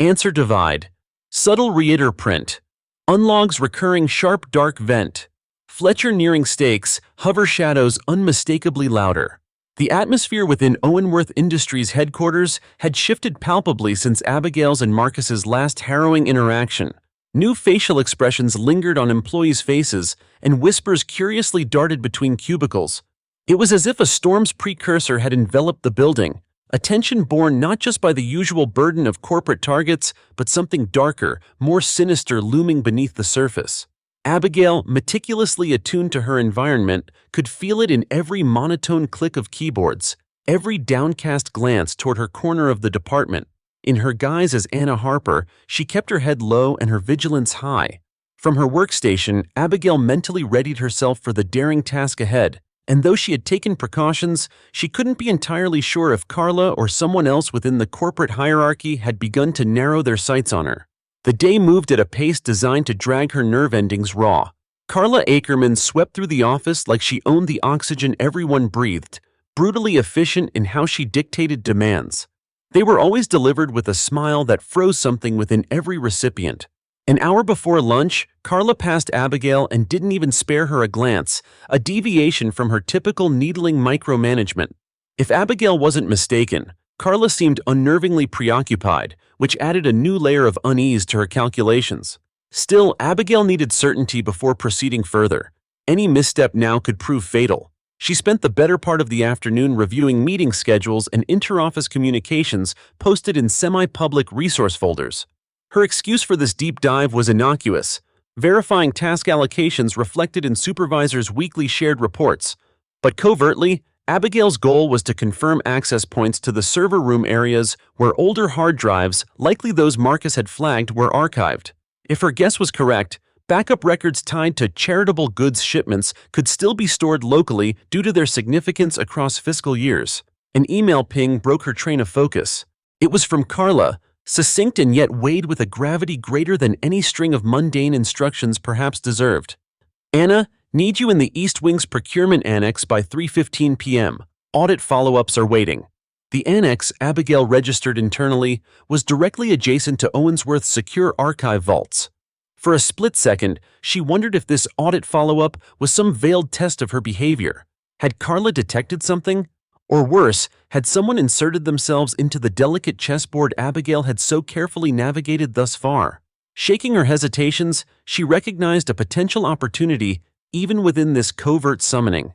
answer divide, subtle reiter print, unlogs recurring sharp dark vent, Fletcher nearing stakes, hover shadows unmistakably louder. The atmosphere within Owenworth Industries headquarters had shifted palpably since Abigail's and Marcus's last harrowing interaction. New facial expressions lingered on employees' faces, and whispers curiously darted between cubicles. It was as if a storm's precursor had enveloped the building, a tension born not just by the usual burden of corporate targets, but something darker, more sinister looming beneath the surface. Abigail, meticulously attuned to her environment, could feel it in every monotone click of keyboards, every downcast glance toward her corner of the department. In her guise as Anna Harper, she kept her head low and her vigilance high. From her workstation, Abigail mentally readied herself for the daring task ahead, and though she had taken precautions, she couldn't be entirely sure if Carla or someone else within the corporate hierarchy had begun to narrow their sights on her. The day moved at a pace designed to drag her nerve endings raw. Carla Akermann swept through the office like she owned the oxygen everyone breathed, brutally efficient in how she dictated demands. They were always delivered with a smile that froze something within every recipient. An hour before lunch, Carla passed Abigail and didn't even spare her a glance, a deviation from her typical needling micromanagement. If Abigail wasn't mistaken, Carla seemed unnervingly preoccupied, which added a new layer of unease to her calculations. Still, Abigail needed certainty before proceeding further. Any misstep now could prove fatal. She spent the better part of the afternoon reviewing meeting schedules and interoffice communications posted in semi-public resource folders. Her excuse for this deep dive was innocuous, verifying task allocations reflected in supervisors' weekly shared reports. But covertly, Abigail's goal was to confirm access points to the server room areas where older hard drives, likely those Marcus had flagged, were archived. If her guess was correct, backup records tied to charitable goods shipments could still be stored locally due to their significance across fiscal years. An email ping broke her train of focus. It was from Carla, succinct and yet weighed with a gravity greater than any string of mundane instructions perhaps deserved. Anna, need you in the East Wing's procurement annex by 3:15 p.m. Audit follow-ups are waiting. The annex, Abigail registered internally, was directly adjacent to Owensworth's secure archive vaults. For a split second, she wondered if this audit follow-up was some veiled test of her behavior. Had Carla detected something? Or worse, had someone inserted themselves into the delicate chessboard Abigail had so carefully navigated thus far? Shaking her hesitations, she recognized a potential opportunity even within this covert summoning.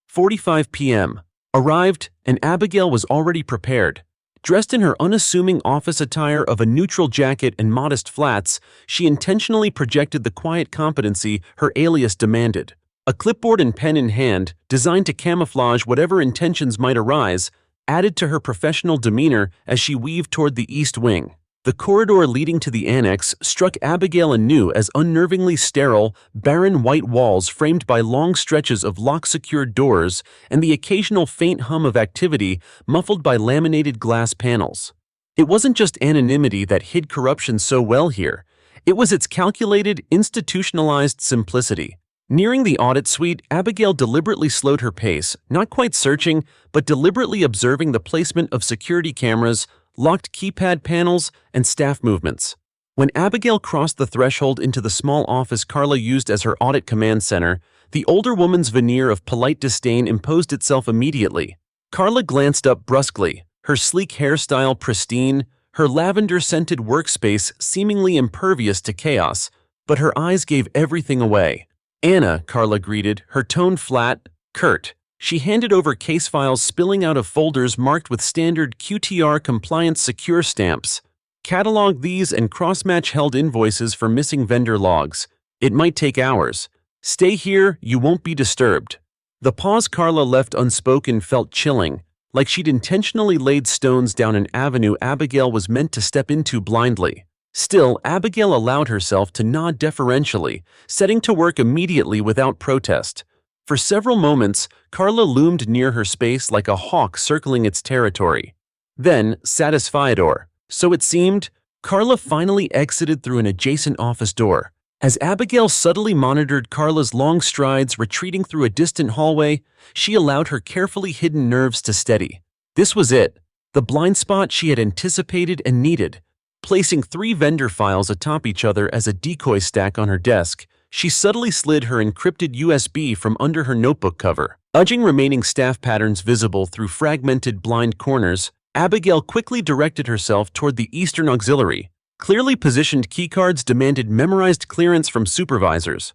4:45 p.m. Arrived, and Abigail was already prepared. Dressed in her unassuming office attire of a neutral jacket and modest flats, she intentionally projected the quiet competency her alias demanded. A clipboard and pen in hand, designed to camouflage whatever intentions might arise, added to her professional demeanor as she weaved toward the east wing. The corridor leading to the annex struck Abigail anew as unnervingly sterile, barren white walls framed by long stretches of lock-secured doors and the occasional faint hum of activity muffled by laminated glass panels. It wasn't just anonymity that hid corruption so well here. It was its calculated, institutionalized simplicity. Nearing the audit suite, Abigail deliberately slowed her pace, not quite searching, but deliberately observing the placement of security cameras, locked keypad panels, and staff movements. When Abigail crossed the threshold into the small office Carla used as her audit command center, the older woman's veneer of polite disdain imposed itself immediately. Carla glanced up brusquely, her sleek hairstyle pristine, her lavender-scented workspace seemingly impervious to chaos, but her eyes gave everything away. "Anna," Carla greeted, her tone flat, curt. She handed over case files spilling out of folders marked with standard QTR compliance secure stamps. "Catalog these and cross-match held invoices for missing vendor logs. It might take hours. Stay here, you won't be disturbed." The pause Carla left unspoken felt chilling, like she'd intentionally laid stones down an avenue Abigail was meant to step into blindly. Still, Abigail allowed herself to nod deferentially, setting to work immediately without protest. For several moments, Carla loomed near her space like a hawk circling its territory. Then, satisfied or, so it seemed, Carla finally exited through an adjacent office door. As Abigail subtly monitored Carla's long strides retreating through a distant hallway, she allowed her carefully hidden nerves to steady. This was it, the blind spot she had anticipated and needed. Placing 3 vendor files atop each other as a decoy stack on her desk, she subtly slid her encrypted USB from under her notebook cover. Udging remaining staff patterns visible through fragmented blind corners, Abigail quickly directed herself toward the Eastern Auxiliary. Clearly positioned keycards demanded memorized clearance from supervisors.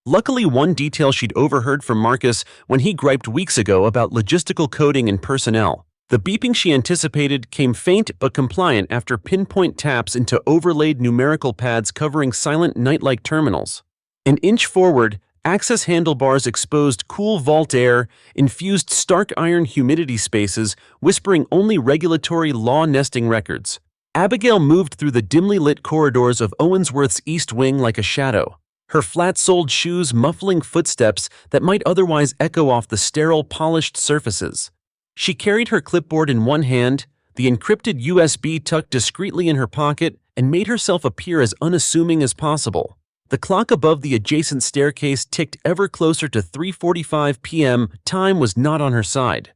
Luckily, one detail she'd overheard from Marcus when he griped weeks ago about logistical coding and personnel. The beeping she anticipated came faint but compliant after pinpoint taps into overlaid numerical pads covering silent night-like terminals. An inch forward, access handlebars exposed cool vault air, infused stark iron humidity spaces, whispering only regulatory law nesting records. Abigail moved through the dimly lit corridors of Owensworth's East Wing like a shadow, her flat-soled shoes muffling footsteps that might otherwise echo off the sterile, polished surfaces. She carried her clipboard in one hand, the encrypted USB tucked discreetly in her pocket, and made herself appear as unassuming as possible. The clock above the adjacent staircase ticked ever closer to 3:45 p.m. Time was not on her side.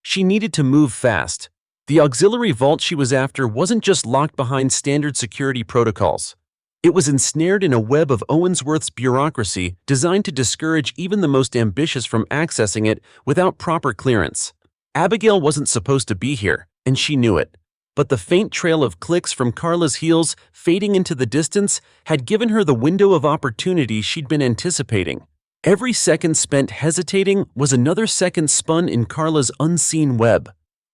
She needed to move fast. The auxiliary vault she was after wasn't just locked behind standard security protocols. It was ensnared in a web of Owensworth's bureaucracy designed to discourage even the most ambitious from accessing it without proper clearance. Abigail wasn't supposed to be here, and she knew it. But the faint trail of clicks from Carla's heels fading into the distance had given her the window of opportunity she'd been anticipating. Every second spent hesitating was another second spun in Carla's unseen web.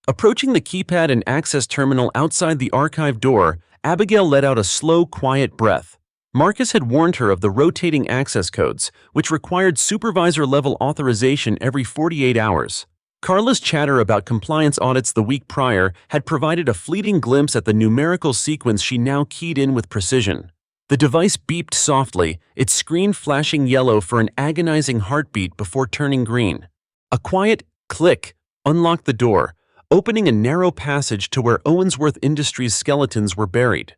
Approaching the keypad and access terminal outside the archive door, Abigail let out a slow, quiet breath. Marcus had warned her of the rotating access codes, which required supervisor-level authorization every 48 hours. Carla's chatter about compliance audits the week prior had provided a fleeting glimpse at the numerical sequence she now keyed in with precision. The device beeped softly, its screen flashing yellow for an agonizing heartbeat before turning green. A quiet click unlocked the door, opening a narrow passage to where Owensworth Industries' skeletons were buried.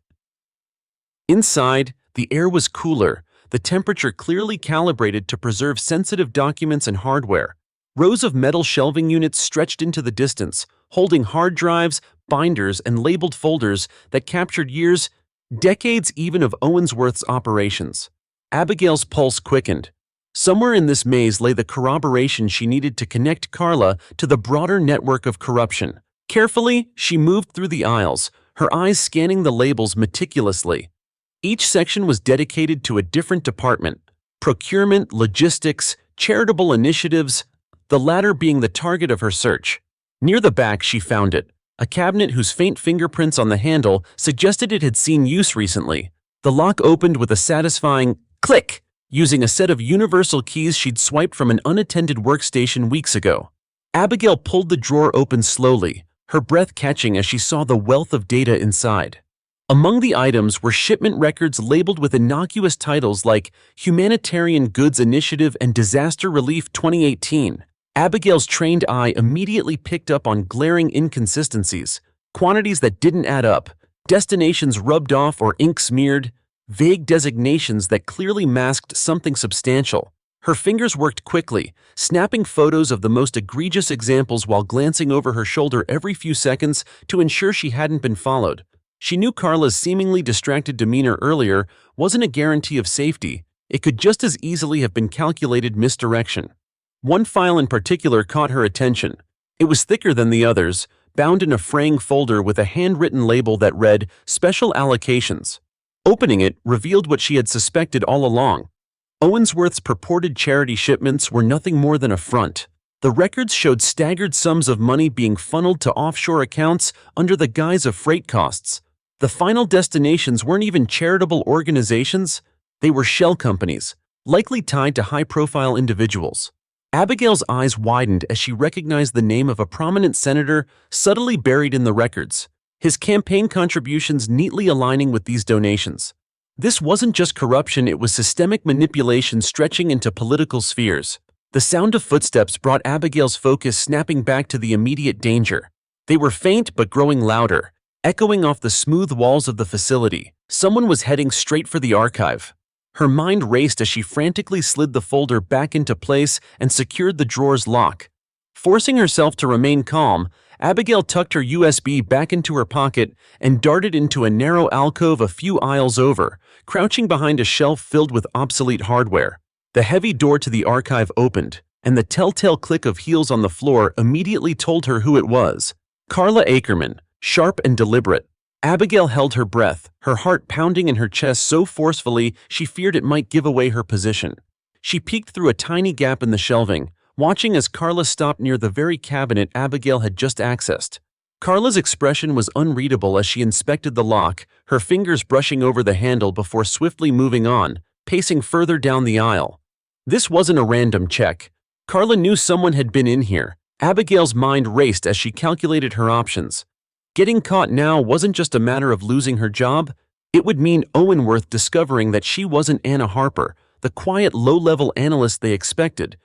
Inside, the air was cooler, the temperature clearly calibrated to preserve sensitive documents and hardware. Rows of metal shelving units stretched into the distance, holding hard drives, binders, and labeled folders that captured years, decades even of Owensworth's operations. Abigail's pulse quickened. Somewhere in this maze lay the corroboration she needed to connect Carla to the broader network of corruption. Carefully, she moved through the aisles, her eyes scanning the labels meticulously. Each section was dedicated to a different department: procurement, logistics, charitable initiatives, the latter being the target of her search. Near the back, she found it, a cabinet whose faint fingerprints on the handle suggested it had seen use recently. The lock opened with a satisfying click, using a set of universal keys she'd swiped from an unattended workstation weeks ago. Abigail pulled the drawer open slowly, her breath catching as she saw the wealth of data inside. Among the items were shipment records labeled with innocuous titles like Humanitarian Goods Initiative and Disaster Relief 2018. Abigail's trained eye immediately picked up on glaring inconsistencies, quantities that didn't add up, destinations rubbed off or ink smeared, vague designations that clearly masked something substantial. Her fingers worked quickly, snapping photos of the most egregious examples while glancing over her shoulder every few seconds to ensure she hadn't been followed. She knew Carla's seemingly distracted demeanor earlier wasn't a guarantee of safety. It could just as easily have been calculated misdirection. One file in particular caught her attention. It was thicker than the others, bound in a fraying folder with a handwritten label that read Special Allocations. Opening it revealed what she had suspected all along. Owensworth's purported charity shipments were nothing more than a front. The records showed staggered sums of money being funneled to offshore accounts under the guise of freight costs. The final destinations weren't even charitable organizations, they were shell companies, likely tied to high-profile individuals. Abigail's eyes widened as she recognized the name of a prominent senator subtly buried in the records, his campaign contributions neatly aligning with these donations. This wasn't just corruption, it was systemic manipulation stretching into political spheres. The sound of footsteps brought Abigail's focus snapping back to the immediate danger. They were faint but growing louder, echoing off the smooth walls of the facility. Someone was heading straight for the archive. Her mind raced as she frantically slid the folder back into place and secured the drawer's lock. Forcing herself to remain calm, Abigail tucked her USB back into her pocket and darted into a narrow alcove a few aisles over, crouching behind a shelf filled with obsolete hardware. The heavy door to the archive opened, and the telltale click of heels on the floor immediately told her who it was. Carla Akermann, sharp and deliberate. Abigail held her breath, her heart pounding in her chest so forcefully she feared it might give away her position. She peeked through a tiny gap in the shelving, watching as Carla stopped near the very cabinet Abigail had just accessed. Carla's expression was unreadable as she inspected the lock, her fingers brushing over the handle before swiftly moving on, pacing further down the aisle. This wasn't a random check. Carla knew someone had been in here. Abigail's mind raced as she calculated her options. Getting caught now wasn't just a matter of losing her job. It would mean Owenworth discovering that she wasn't Anna Harper, the quiet, low-level analyst they expected.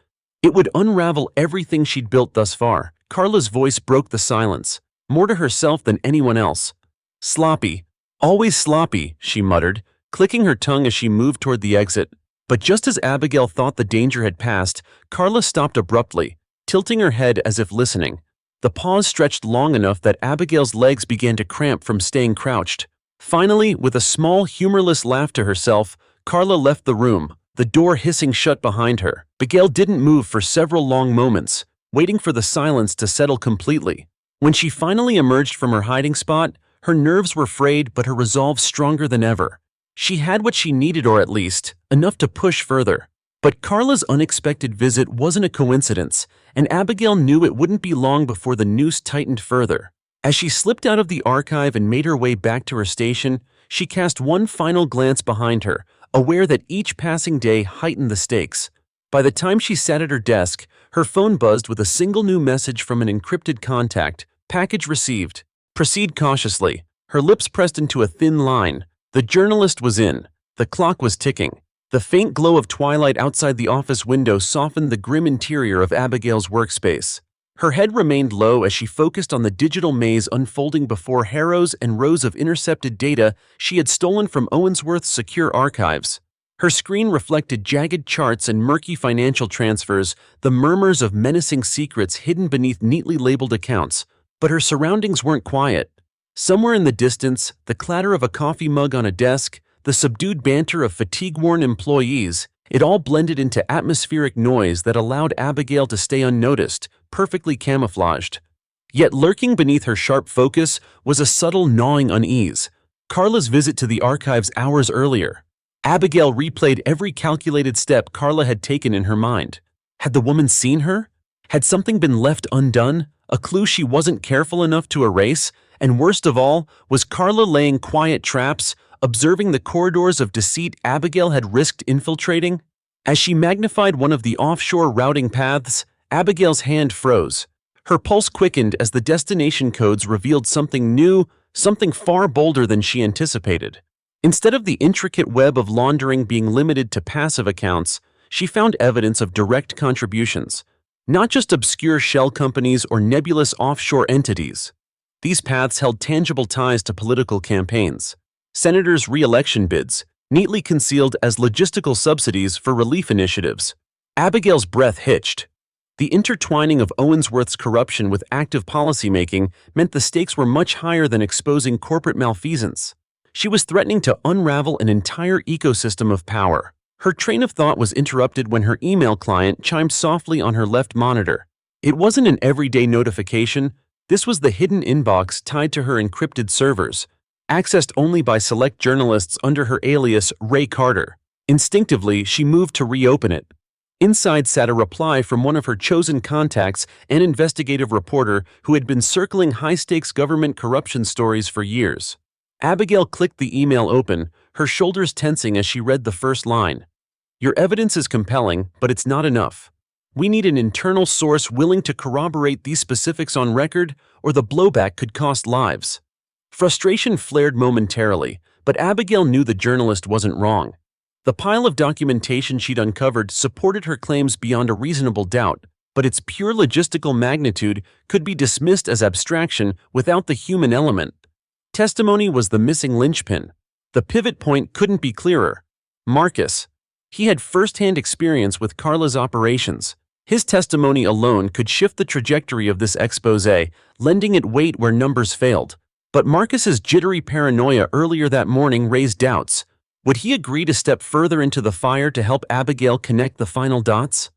It would unravel everything she'd built thus far. Carla's voice broke the silence, more to herself than anyone else. Sloppy. Always sloppy, she muttered, clicking her tongue as she moved toward the exit. But just as Abigail thought the danger had passed, Carla stopped abruptly, tilting her head as if listening. The pause stretched long enough that Abigail's legs began to cramp from staying crouched. Finally, with a small, humorless laugh to herself, Carla left the room, the door hissing shut behind her. Abigail didn't move for several long moments, waiting for the silence to settle completely. When she finally emerged from her hiding spot, her nerves were frayed but her resolve stronger than ever. She had what she needed, or at least, enough to push further. But Carla's unexpected visit wasn't a coincidence, and Abigail knew it wouldn't be long before the noose tightened further. As she slipped out of the archive and made her way back to her station, she cast one final glance behind her, aware that each passing day heightened the stakes. By the time she sat at her desk, her phone buzzed with a single new message from an encrypted contact. Package received. Proceed cautiously. Her lips pressed into a thin line. The journalist was in. The clock was ticking. The faint glow of twilight outside the office window softened the grim interior of Abigail's workspace. Her head remained low as she focused on the digital maze unfolding before her rows and rows of intercepted data she had stolen from Owensworth's secure archives. Her screen reflected jagged charts and murky financial transfers, the murmurs of menacing secrets hidden beneath neatly labeled accounts. But her surroundings weren't quiet. Somewhere in the distance, the clatter of a coffee mug on a desk, the subdued banter of fatigue-worn employees, it all blended into atmospheric noise that allowed Abigail to stay unnoticed, perfectly camouflaged. Yet lurking beneath her sharp focus was a subtle gnawing unease. Carla's visit to the archives hours earlier. Abigail replayed every calculated step Carla had taken in her mind. Had the woman seen her? Had something been left undone? a clue she wasn't careful enough to erase, and worst of all, was Carla laying quiet traps, observing the corridors of deceit Abigail had risked infiltrating? As she magnified one of the offshore routing paths, Abigail's hand froze. Her pulse quickened as the destination codes revealed something new, something far bolder than she anticipated. Instead of the intricate web of laundering being limited to passive accounts, she found evidence of direct contributions, not just obscure shell companies or nebulous offshore entities. These paths held tangible ties to political campaigns, senators' re-election bids, neatly concealed as logistical subsidies for relief initiatives. Abigail's breath hitched. The intertwining of Owensworth's corruption with active policymaking meant the stakes were much higher than exposing corporate malfeasance. She was threatening to unravel an entire ecosystem of power. Her train of thought was interrupted when her email client chimed softly on her left monitor. It wasn't an everyday notification. This was the hidden inbox tied to her encrypted servers, accessed only by select journalists under her alias Ray Carter. Instinctively, she moved to reopen it. Inside sat a reply from one of her chosen contacts, an investigative reporter who had been circling high-stakes government corruption stories for years. Abigail clicked the email open, her shoulders tensing as she read the first line. "Your evidence is compelling, but it's not enough. We need an internal source willing to corroborate these specifics on record, or the blowback could cost lives." Frustration flared momentarily, but Abigail knew the journalist wasn't wrong. The pile of documentation she'd uncovered supported her claims beyond a reasonable doubt, but its pure logistical magnitude could be dismissed as abstraction without the human element. Testimony was the missing linchpin. The pivot point couldn't be clearer. Marcus. He had first-hand experience with Carla's operations. His testimony alone could shift the trajectory of this exposé, lending it weight where numbers failed. But Marcus's jittery paranoia earlier that morning raised doubts. Would he agree to step further into the fire to help Abigail connect the final dots?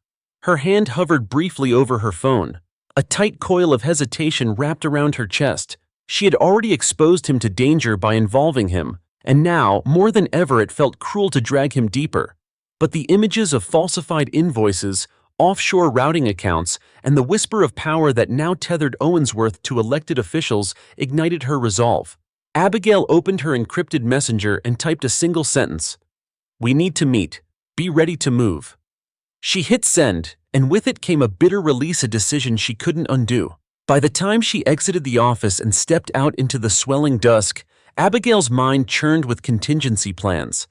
Her hand hovered briefly over her phone. A tight coil of hesitation wrapped around her chest. She had already exposed him to danger by involving him, and now, more than ever, it felt cruel to drag him deeper. But the images of falsified invoices, offshore routing accounts, and the whisper of power that now tethered Owensworth to elected officials ignited her resolve. Abigail opened her encrypted messenger and typed a single sentence. "We need to meet. Be ready to move." She hit send, and with it came a bitter release, a decision she couldn't undo. By the time she exited the office and stepped out into the swelling dusk, Abigail's mind churned with contingency plans.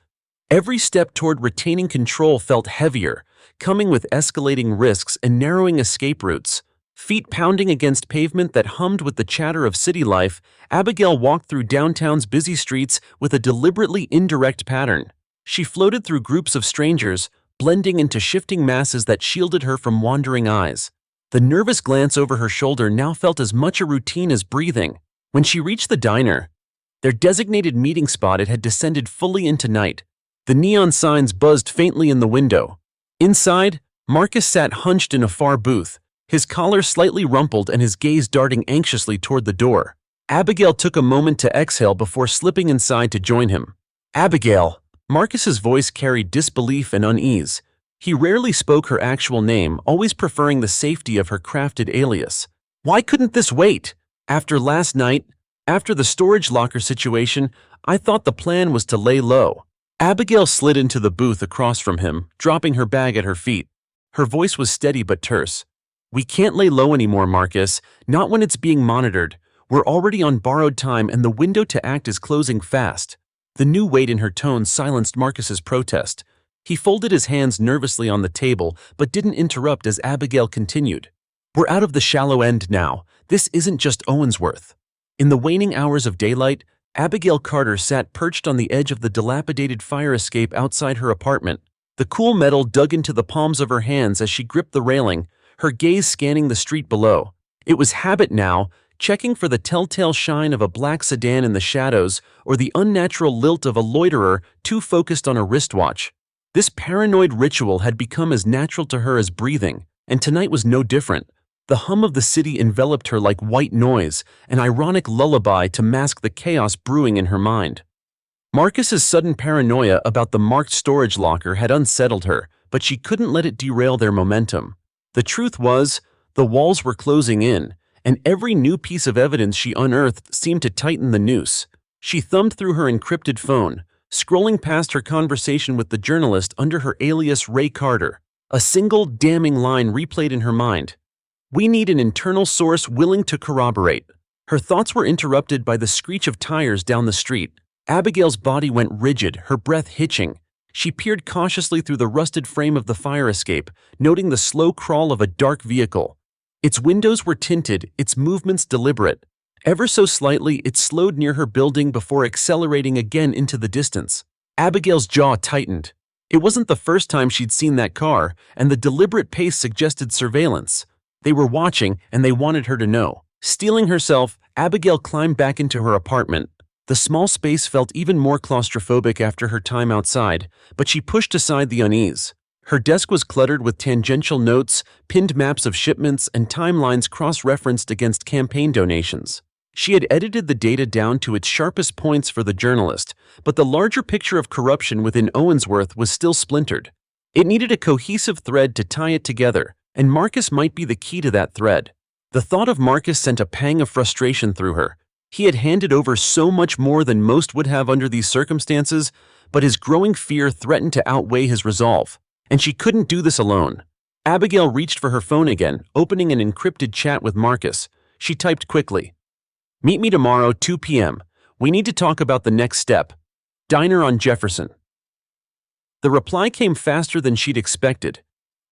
Every step toward retaining control felt heavier, coming with escalating risks and narrowing escape routes. Feet pounding against pavement that hummed with the chatter of city life, Abigail walked through downtown's busy streets with a deliberately indirect pattern. She floated through groups of strangers, blending into shifting masses that shielded her from wandering eyes. The nervous glance over her shoulder now felt as much a routine as breathing. When she reached the diner, their designated meeting spot, it had descended fully into night. The neon signs buzzed faintly in the window. Inside, Marcus sat hunched in a far booth, his collar slightly rumpled and his gaze darting anxiously toward the door. Abigail took a moment to exhale before slipping inside to join him. "Abigail." Marcus's voice carried disbelief and unease. He rarely spoke her actual name, always preferring the safety of her crafted alias. "Why couldn't this wait? After last night, after the storage locker situation, I thought the plan was to lay low." Abigail slid into the booth across from him, dropping her bag at her feet. Her voice was steady but terse. "We can't lay low anymore, Marcus, not when it's being monitored. We're already on borrowed time and the window to act is closing fast." The new weight in her tone silenced Marcus's protest. He folded his hands nervously on the table but didn't interrupt as Abigail continued. "We're out of the shallow end now. This isn't just Owensworth." In the waning hours of daylight, Abigail Carter sat perched on the edge of the dilapidated fire escape outside her apartment. The cool metal dug into the palms of her hands as she gripped the railing, her gaze scanning the street below. It was habit now, checking for the telltale shine of a black sedan in the shadows or the unnatural lilt of a loiterer too focused on a wristwatch. This paranoid ritual had become as natural to her as breathing, and tonight was no different. The hum of the city enveloped her like white noise, an ironic lullaby to mask the chaos brewing in her mind. Marcus's sudden paranoia about the marked storage locker had unsettled her, but she couldn't let it derail their momentum. The truth was, the walls were closing in, and every new piece of evidence she unearthed seemed to tighten the noose. She thumbed through her encrypted phone, scrolling past her conversation with the journalist under her alias Ray Carter. A single damning line replayed in her mind. "We need an internal source willing to corroborate." Her thoughts were interrupted by the screech of tires down the street. Abigail's body went rigid, her breath hitching. She peered cautiously through the rusted frame of the fire escape, noting the slow crawl of a dark vehicle. Its windows were tinted, its movements deliberate. Ever so slightly, it slowed near her building before accelerating again into the distance. Abigail's jaw tightened. It wasn't the first time she'd seen that car, and the deliberate pace suggested surveillance. They were watching, and they wanted her to know. Steeling herself, Abigail climbed back into her apartment. The small space felt even more claustrophobic after her time outside, but she pushed aside the unease. Her desk was cluttered with tangential notes, pinned maps of shipments, and timelines cross-referenced against campaign donations. She had edited the data down to its sharpest points for the journalist, but the larger picture of corruption within Owensworth was still splintered. It needed a cohesive thread to tie it together, and Marcus might be the key to that thread. The thought of Marcus sent a pang of frustration through her. He had handed over so much more than most would have under these circumstances, but his growing fear threatened to outweigh his resolve, and she couldn't do this alone. Abigail reached for her phone again, opening an encrypted chat with Marcus. She typed quickly, "Meet me tomorrow, 2 p.m. We need to talk about the next step. Diner on Jefferson." The reply came faster than she'd expected.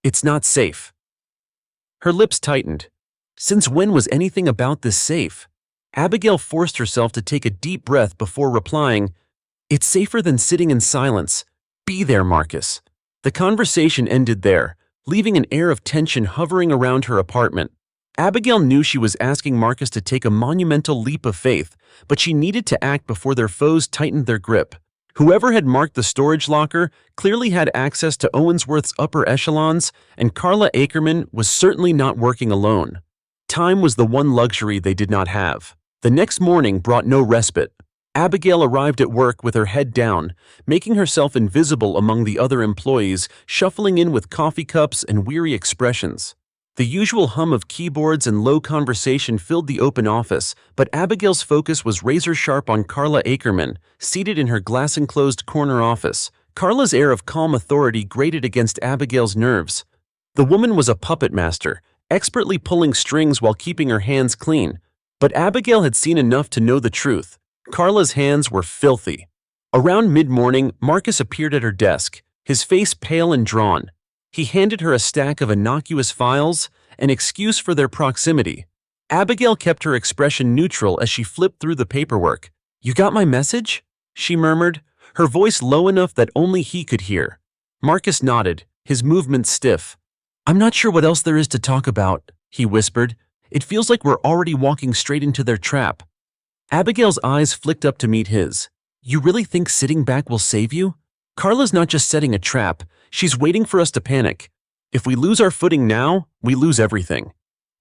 "It's not safe." Her lips tightened. Since when was anything about this safe? Abigail forced herself to take a deep breath before replying, "It's safer than sitting in silence. Be there, Marcus." The conversation ended there, leaving an air of tension hovering around her apartment. Abigail knew she was asking Marcus to take a monumental leap of faith, but she needed to act before their foes tightened their grip. Whoever had marked the storage locker clearly had access to Owensworth's upper echelons, and Carla Akermann was certainly not working alone. Time was the one luxury they did not have. The next morning brought no respite. Abigail arrived at work with her head down, making herself invisible among the other employees, shuffling in with coffee cups and weary expressions. The usual hum of keyboards and low conversation filled the open office, but Abigail's focus was razor-sharp on Carla Akermann, seated in her glass-enclosed corner office. Carla's air of calm authority grated against Abigail's nerves. The woman was a puppet master, expertly pulling strings while keeping her hands clean. But Abigail had seen enough to know the truth. Carla's hands were filthy. Around mid-morning, Marcus appeared at her desk, his face pale and drawn. He handed her a stack of innocuous files, an excuse for their proximity. Abigail kept her expression neutral as she flipped through the paperwork. "You got my message?" she murmured, her voice low enough that only he could hear. Marcus nodded, his movements stiff. "I'm not sure what else there is to talk about," he whispered. "It feels like we're already walking straight into their trap." Abigail's eyes flicked up to meet his. "You really think sitting back will save you? Carla's not just setting a trap, she's waiting for us to panic. If we lose our footing now, we lose everything."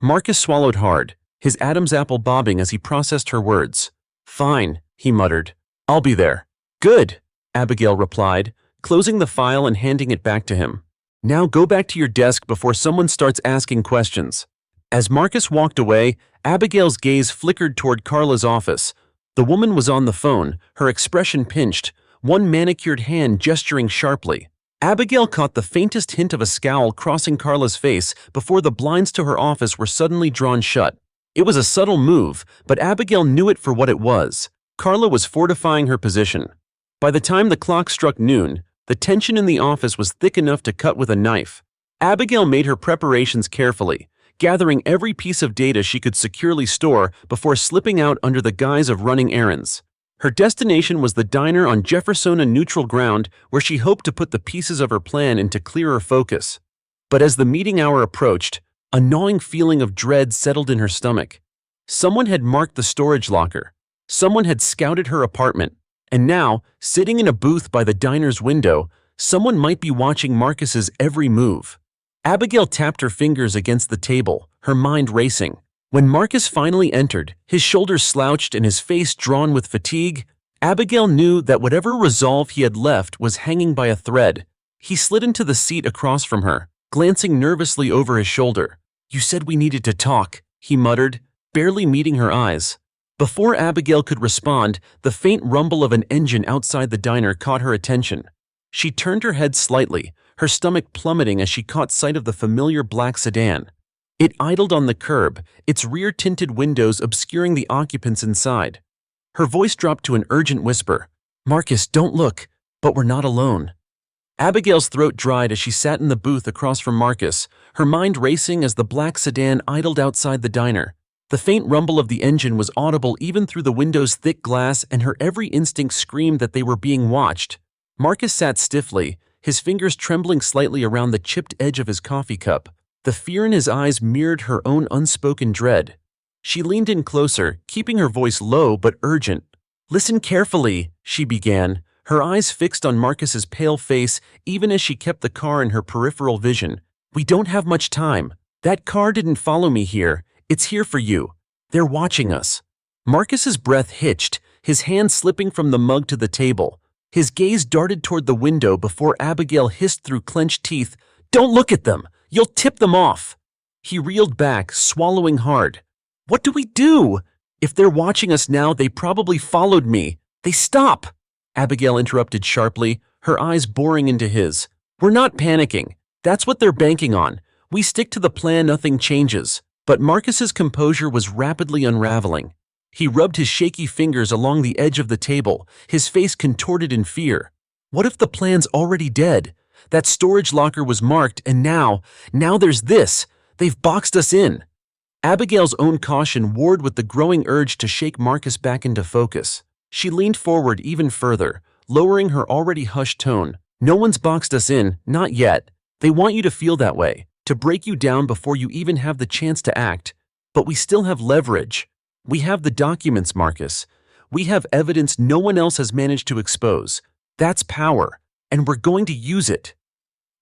Marcus swallowed hard, his Adam's apple bobbing as he processed her words. "Fine," he muttered. "I'll be there." "Good," Abigail replied, closing the file and handing it back to him. "Now go back to your desk before someone starts asking questions." As Marcus walked away, Abigail's gaze flickered toward Carla's office. The woman was on the phone, her expression pinched, one manicured hand gesturing sharply. Abigail caught the faintest hint of a scowl crossing Carla's face before the blinds to her office were suddenly drawn shut. It was a subtle move, but Abigail knew it for what it was. Carla was fortifying her position. By the time the clock struck noon, the tension in the office was thick enough to cut with a knife. Abigail made her preparations carefully, gathering every piece of data she could securely store before slipping out under the guise of running errands. Her destination was the diner on Jeffersona neutral ground, where she hoped to put the pieces of her plan into clearer focus. But as the meeting hour approached, a gnawing feeling of dread settled in her stomach. Someone had marked the storage locker. Someone had scouted her apartment. And now, sitting in a booth by the diner's window, someone might be watching Marcus's every move. Abigail tapped her fingers against the table, her mind racing. When Marcus finally entered, his shoulders slouched and his face drawn with fatigue, Abigail knew that whatever resolve he had left was hanging by a thread. He slid into the seat across from her, glancing nervously over his shoulder. "You said we needed to talk," he muttered. barely meeting her eyes. Before Abigail could respond, the faint rumble of an engine outside the diner caught her attention. She turned her head slightly, her stomach plummeting as she caught sight of the familiar black sedan. It idled on the curb, its rear-tinted windows obscuring the occupants inside. Her voice dropped to an urgent whisper. "Marcus, don't look, but we're not alone." Abigail's throat dried as she sat in the booth across from Marcus, her mind racing as the black sedan idled outside the diner. The faint rumble of the engine was audible even through the window's thick glass, and her every instinct screamed that they were being watched. Marcus sat stiffly, his fingers trembling slightly around the chipped edge of his coffee cup. The fear in his eyes mirrored her own unspoken dread. She leaned in closer, keeping her voice low but urgent. "Listen carefully," she began, her eyes fixed on Marcus's pale face even as she kept the car in her peripheral vision. "We don't have much time. That car didn't follow me here. It's here for you. They're watching us." Marcus's breath hitched, his hand slipping from the mug to the table. His gaze darted toward the window before Abigail hissed through clenched teeth, "Don't look at them! You'll tip them off!" He reeled back, swallowing hard. "What do we do? If they're watching us now, they probably followed me. They stop!" Abigail interrupted sharply, her eyes boring into his. "We're not panicking. That's what they're banking on. We stick to the plan, nothing changes." But Marcus's composure was rapidly unraveling. He rubbed his shaky fingers along the edge of the table, his face contorted in fear. What if the plan's already dead? That storage locker was marked, and now there's this. They've boxed us in. Abigail's own caution warred with the growing urge to shake Marcus back into focus. She leaned forward even further, lowering her already hushed tone. "No one's boxed us in, not yet. They want you to feel that way, to break you down before you even have the chance to act. But we still have leverage. We have the documents, Marcus. We have evidence no one else has managed to expose. That's power, and we're going to use it."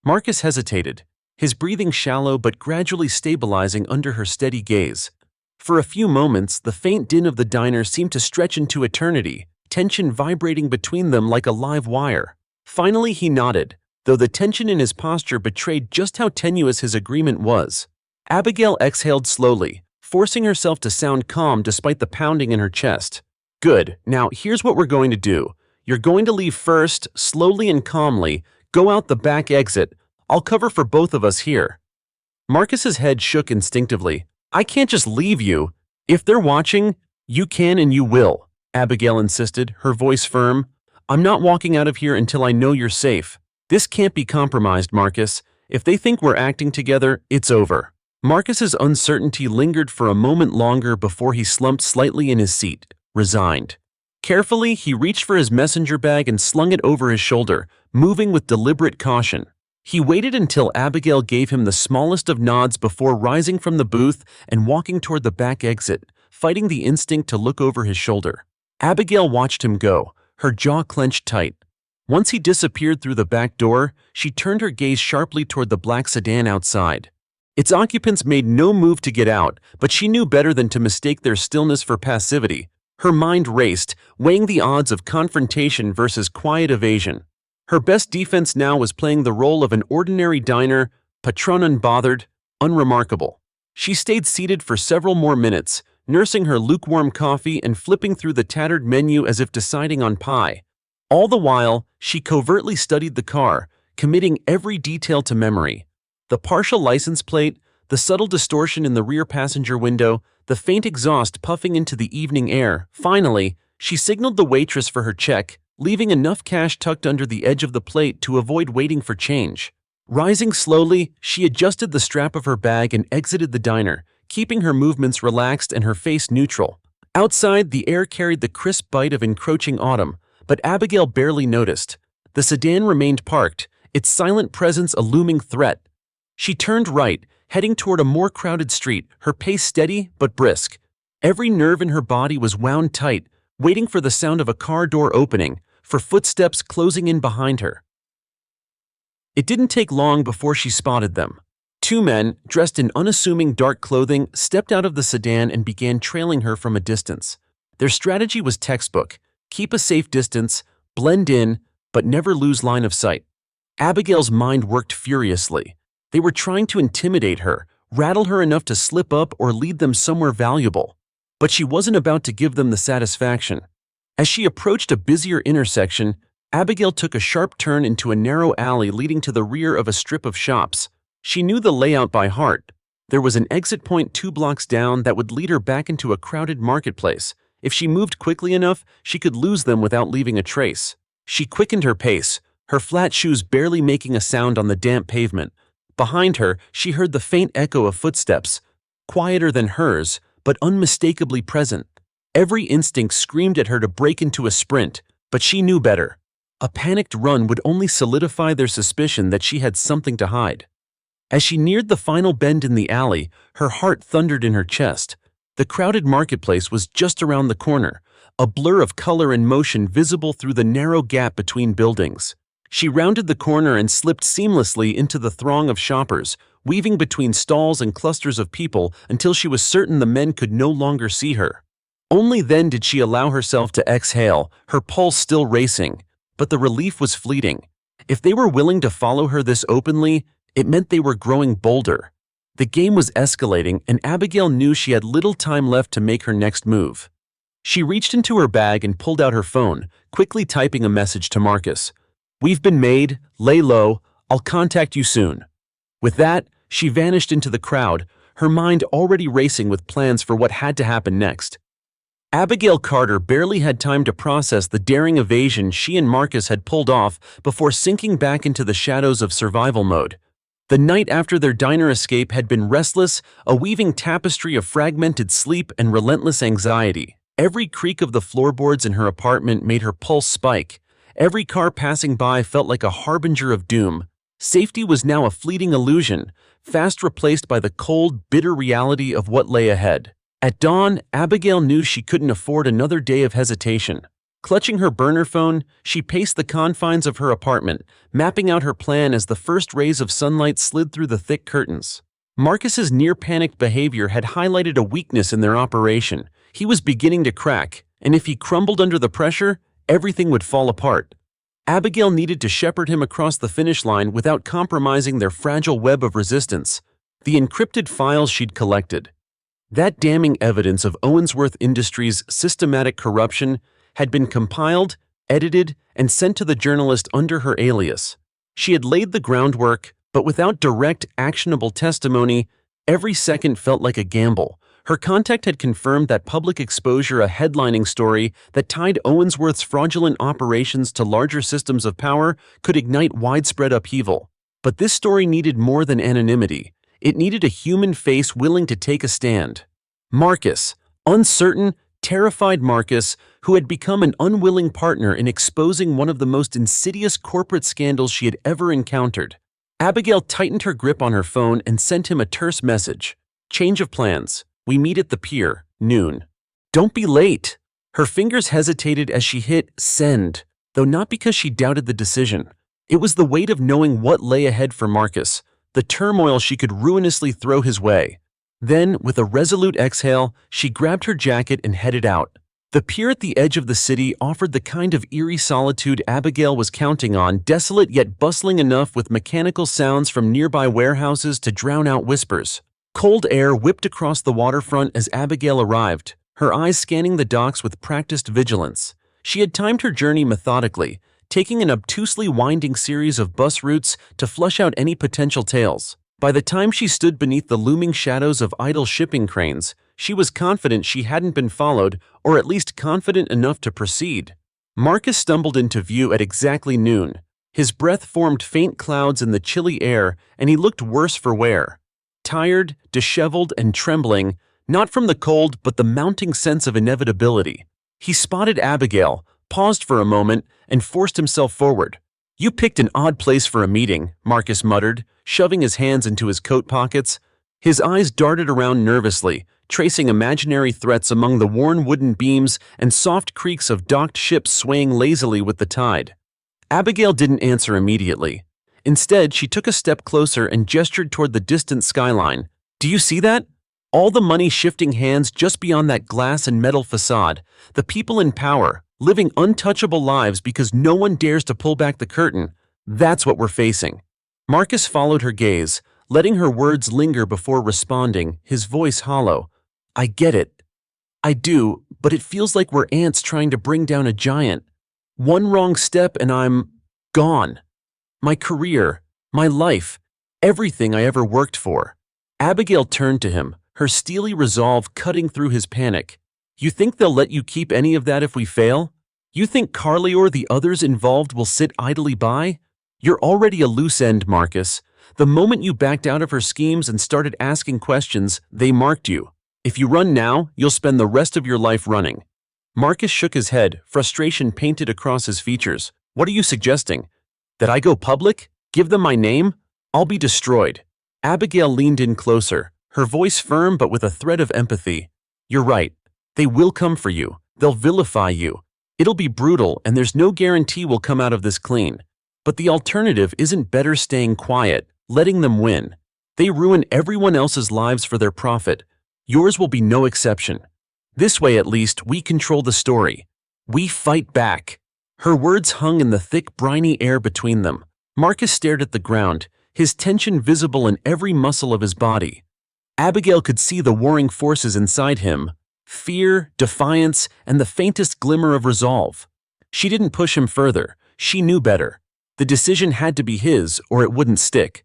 Marcus hesitated, his breathing shallow but gradually stabilizing under her steady gaze. For a few moments, the faint din of the diner seemed to stretch into eternity, tension vibrating between them like a live wire. Finally, he nodded, though the tension in his posture betrayed just how tenuous his agreement was. Abigail exhaled slowly, forcing herself to sound calm despite the pounding in her chest. "Good. Now, here's what we're going to do. You're going to leave first, slowly and calmly, go out the back exit. I'll cover for both of us here." Marcus's head shook instinctively. "I can't just leave you. If they're watching, you can and you will," Abigail insisted, her voice firm. "I'm not walking out of here until I know you're safe. This can't be compromised, Marcus. If they think we're acting together, it's over." Marcus's uncertainty lingered for a moment longer before he slumped slightly in his seat, resigned. Carefully, he reached for his messenger bag and slung it over his shoulder, moving with deliberate caution. He waited until Abigail gave him the smallest of nods before rising from the booth and walking toward the back exit, fighting the instinct to look over his shoulder. Abigail watched him go, her jaw clenched tight. Once he disappeared through the back door, she turned her gaze sharply toward the black sedan outside. Its occupants made no move to get out, but she knew better than to mistake their stillness for passivity. Her mind raced, weighing the odds of confrontation versus quiet evasion. Her best defense now was playing the role of an ordinary diner, patron unbothered, unremarkable. She stayed seated for several more minutes, nursing her lukewarm coffee and flipping through the tattered menu as if deciding on pie. All the while, she covertly studied the car, committing every detail to memory. The partial license plate, the subtle distortion in the rear passenger window, the faint exhaust puffing into the evening air. Finally, she signaled the waitress for her check, leaving enough cash tucked under the edge of the plate to avoid waiting for change. Rising slowly, she adjusted the strap of her bag and exited the diner, keeping her movements relaxed and her face neutral. Outside, the air carried the crisp bite of encroaching autumn, but Abigail barely noticed. The sedan remained parked, its silent presence a looming threat. She turned right, heading toward a more crowded street, her pace steady but brisk. Every nerve in her body was wound tight, waiting for the sound of a car door opening, for footsteps closing in behind her. It didn't take long before she spotted them. Two men, dressed in unassuming dark clothing, stepped out of the sedan and began trailing her from a distance. Their strategy was textbook: keep a safe distance, blend in, but never lose line of sight. Abigail's mind worked furiously. They were trying to intimidate her, rattle her enough to slip up or lead them somewhere valuable. But she wasn't about to give them the satisfaction. As she approached a busier intersection, Abigail took a sharp turn into a narrow alley leading to the rear of a strip of shops. She knew the layout by heart. There was an exit point 2 blocks down that would lead her back into a crowded marketplace. If she moved quickly enough, she could lose them without leaving a trace. She quickened her pace, her flat shoes barely making a sound on the damp pavement. Behind her, she heard the faint echo of footsteps, quieter than hers, but unmistakably present. Every instinct screamed at her to break into a sprint, but she knew better. A panicked run would only solidify their suspicion that she had something to hide. As she neared the final bend in the alley, her heart thundered in her chest. The crowded marketplace was just around the corner, a blur of color and motion visible through the narrow gap between buildings. She rounded the corner and slipped seamlessly into the throng of shoppers, weaving between stalls and clusters of people until she was certain the men could no longer see her. Only then did she allow herself to exhale, her pulse still racing. But the relief was fleeting. If they were willing to follow her this openly, it meant they were growing bolder. The game was escalating, and Abigail knew she had little time left to make her next move. She reached into her bag and pulled out her phone, quickly typing a message to Marcus. "We've been made, lay low, I'll contact you soon." With that, she vanished into the crowd, her mind already racing with plans for what had to happen next. Abigail Carter barely had time to process the daring evasion she and Marcus had pulled off before sinking back into the shadows of survival mode. The night after their diner escape had been restless, a weaving tapestry of fragmented sleep and relentless anxiety. Every creak of the floorboards in her apartment made her pulse spike. Every car passing by felt like a harbinger of doom. Safety was now a fleeting illusion, fast replaced by the cold, bitter reality of what lay ahead. At dawn, Abigail knew she couldn't afford another day of hesitation. Clutching her burner phone, she paced the confines of her apartment, mapping out her plan as the first rays of sunlight slid through the thick curtains. Marcus's near-panicked behavior had highlighted a weakness in their operation. He was beginning to crack, and if he crumbled under the pressure, everything would fall apart. Abigail needed to shepherd him across the finish line without compromising their fragile web of resistance. The encrypted files she'd collected, that damning evidence of Owensworth Industries' systematic corruption, had been compiled, edited, and sent to the journalist under her alias. She had laid the groundwork, but without direct, actionable testimony, every second felt like a gamble. Her contact had confirmed that public exposure, a headlining story that tied Owensworth's fraudulent operations to larger systems of power, could ignite widespread upheaval. But this story needed more than anonymity. It needed a human face willing to take a stand. Marcus, uncertain, terrified Marcus, who had become an unwilling partner in exposing one of the most insidious corporate scandals she had ever encountered. Abigail tightened her grip on her phone and sent him a terse message. "Change of plans. We meet at the pier, noon. Don't be late." Her fingers hesitated as she hit send, though not because she doubted the decision. It was the weight of knowing what lay ahead for Marcus, the turmoil she could ruinously throw his way. Then, with a resolute exhale, she grabbed her jacket and headed out. The pier at the edge of the city offered the kind of eerie solitude Abigail was counting on, desolate yet bustling enough with mechanical sounds from nearby warehouses to drown out whispers. Cold air whipped across the waterfront as Abigail arrived, her eyes scanning the docks with practiced vigilance. She had timed her journey methodically, taking an obtusely winding series of bus routes to flush out any potential tails. By the time she stood beneath the looming shadows of idle shipping cranes, she was confident she hadn't been followed, or at least confident enough to proceed. Marcus stumbled into view at exactly noon. His breath formed faint clouds in the chilly air, and he looked worse for wear. Tired, disheveled, and trembling, not from the cold but the mounting sense of inevitability. He spotted Abigail, paused for a moment, and forced himself forward. "You picked an odd place for a meeting," Marcus muttered, shoving his hands into his coat pockets. His eyes darted around nervously, tracing imaginary threats among the worn wooden beams and soft creaks of docked ships swaying lazily with the tide. Abigail didn't answer immediately. Instead, she took a step closer and gestured toward the distant skyline. "Do you see that? All the money shifting hands just beyond that glass and metal facade, the people in power, living untouchable lives because no one dares to pull back the curtain. That's what we're facing." Marcus followed her gaze, letting her words linger before responding, his voice hollow. "I get it. I do, but it feels like we're ants trying to bring down a giant. One wrong step and I'm gone. My career, my life, everything I ever worked for. Abigail turned to him, her steely resolve cutting through his panic. You think they'll let you keep any of that if we fail? You think Carly or the others involved will sit idly by? You're already a loose end, Marcus. The moment you backed out of her schemes and started asking questions, they marked you. If you run now, you'll spend the rest of your life running. Marcus shook his head, frustration painted across his features. What are you suggesting? That I go public? Give them my name? I'll be destroyed. Abigail leaned in closer, her voice firm but with a thread of empathy. You're right. They will come for you. They'll vilify you. It'll be brutal, and there's no guarantee we'll come out of this clean. But the alternative isn't better staying quiet, letting them win. They ruin everyone else's lives for their profit. Yours will be no exception. This way, at least, we control the story. We fight back. Her words hung in the thick, briny air between them. Marcus stared at the ground, his tension visible in every muscle of his body. Abigail could see the warring forces inside him: fear, defiance, and the faintest glimmer of resolve. She didn't push him further. She knew better. The decision had to be his, or it wouldn't stick.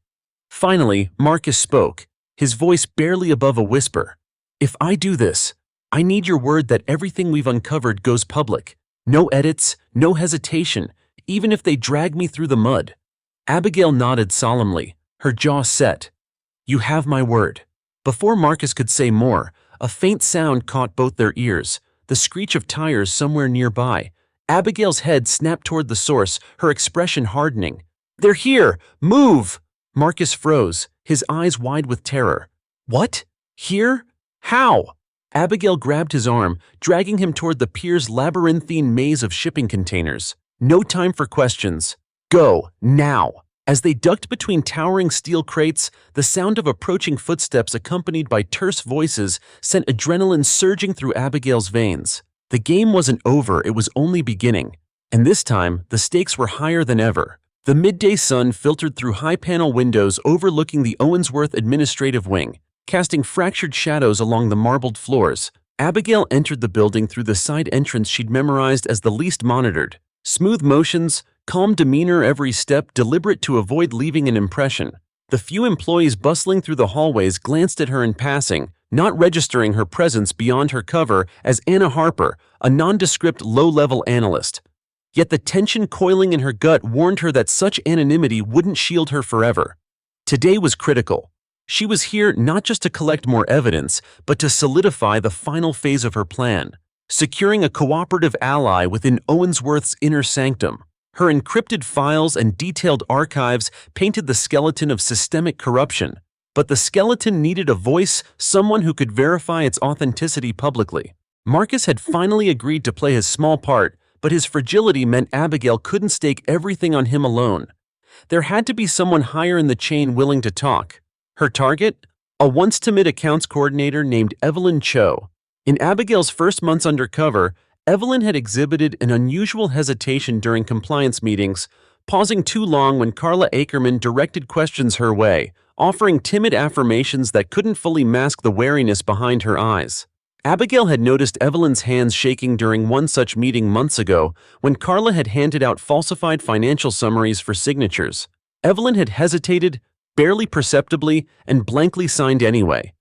Finally, Marcus spoke, his voice barely above a whisper. If I do this, I need your word that everything we've uncovered goes public. No edits, no hesitation, even if they drag me through the mud. Abigail nodded solemnly, her jaw set. You have my word. Before Marcus could say more, a faint sound caught both their ears, the screech of tires somewhere nearby. Abigail's head snapped toward the source, her expression hardening. They're here! Move! Marcus froze, his eyes wide with terror. What? Here? How? Abigail grabbed his arm, dragging him toward the pier's labyrinthine maze of shipping containers. No time for questions. Go, now. As they ducked between towering steel crates, the sound of approaching footsteps accompanied by terse voices sent adrenaline surging through Abigail's veins. The game wasn't over, it was only beginning. And this time, the stakes were higher than ever. The midday sun filtered through high-panel windows overlooking the Owensworth administrative wing, casting fractured shadows along the marbled floors. Abigail entered the building through the side entrance she'd memorized as the least monitored. Smooth motions, calm demeanor every step, deliberate to avoid leaving an impression. The few employees bustling through the hallways glanced at her in passing, not registering her presence beyond her cover as Anna Harper, a nondescript low-level analyst. Yet the tension coiling in her gut warned her that such anonymity wouldn't shield her forever. Today was critical. She was here not just to collect more evidence, but to solidify the final phase of her plan, securing a cooperative ally within Owensworth's inner sanctum. Her encrypted files and detailed archives painted the skeleton of systemic corruption, but the skeleton needed a voice, someone who could verify its authenticity publicly. Marcus had finally agreed to play his small part, but his fragility meant Abigail couldn't stake everything on him alone. There had to be someone higher in the chain willing to talk. Her target? A once timid accounts coordinator named Evelyn Cho. In Abigail's first months undercover, Evelyn had exhibited an unusual hesitation during compliance meetings, pausing too long when Carla Akermann directed questions her way, offering timid affirmations that couldn't fully mask the wariness behind her eyes. Abigail had noticed Evelyn's hands shaking during one such meeting months ago when Carla had handed out falsified financial summaries for signatures. Evelyn had hesitated, barely perceptibly, and blankly signed anyway.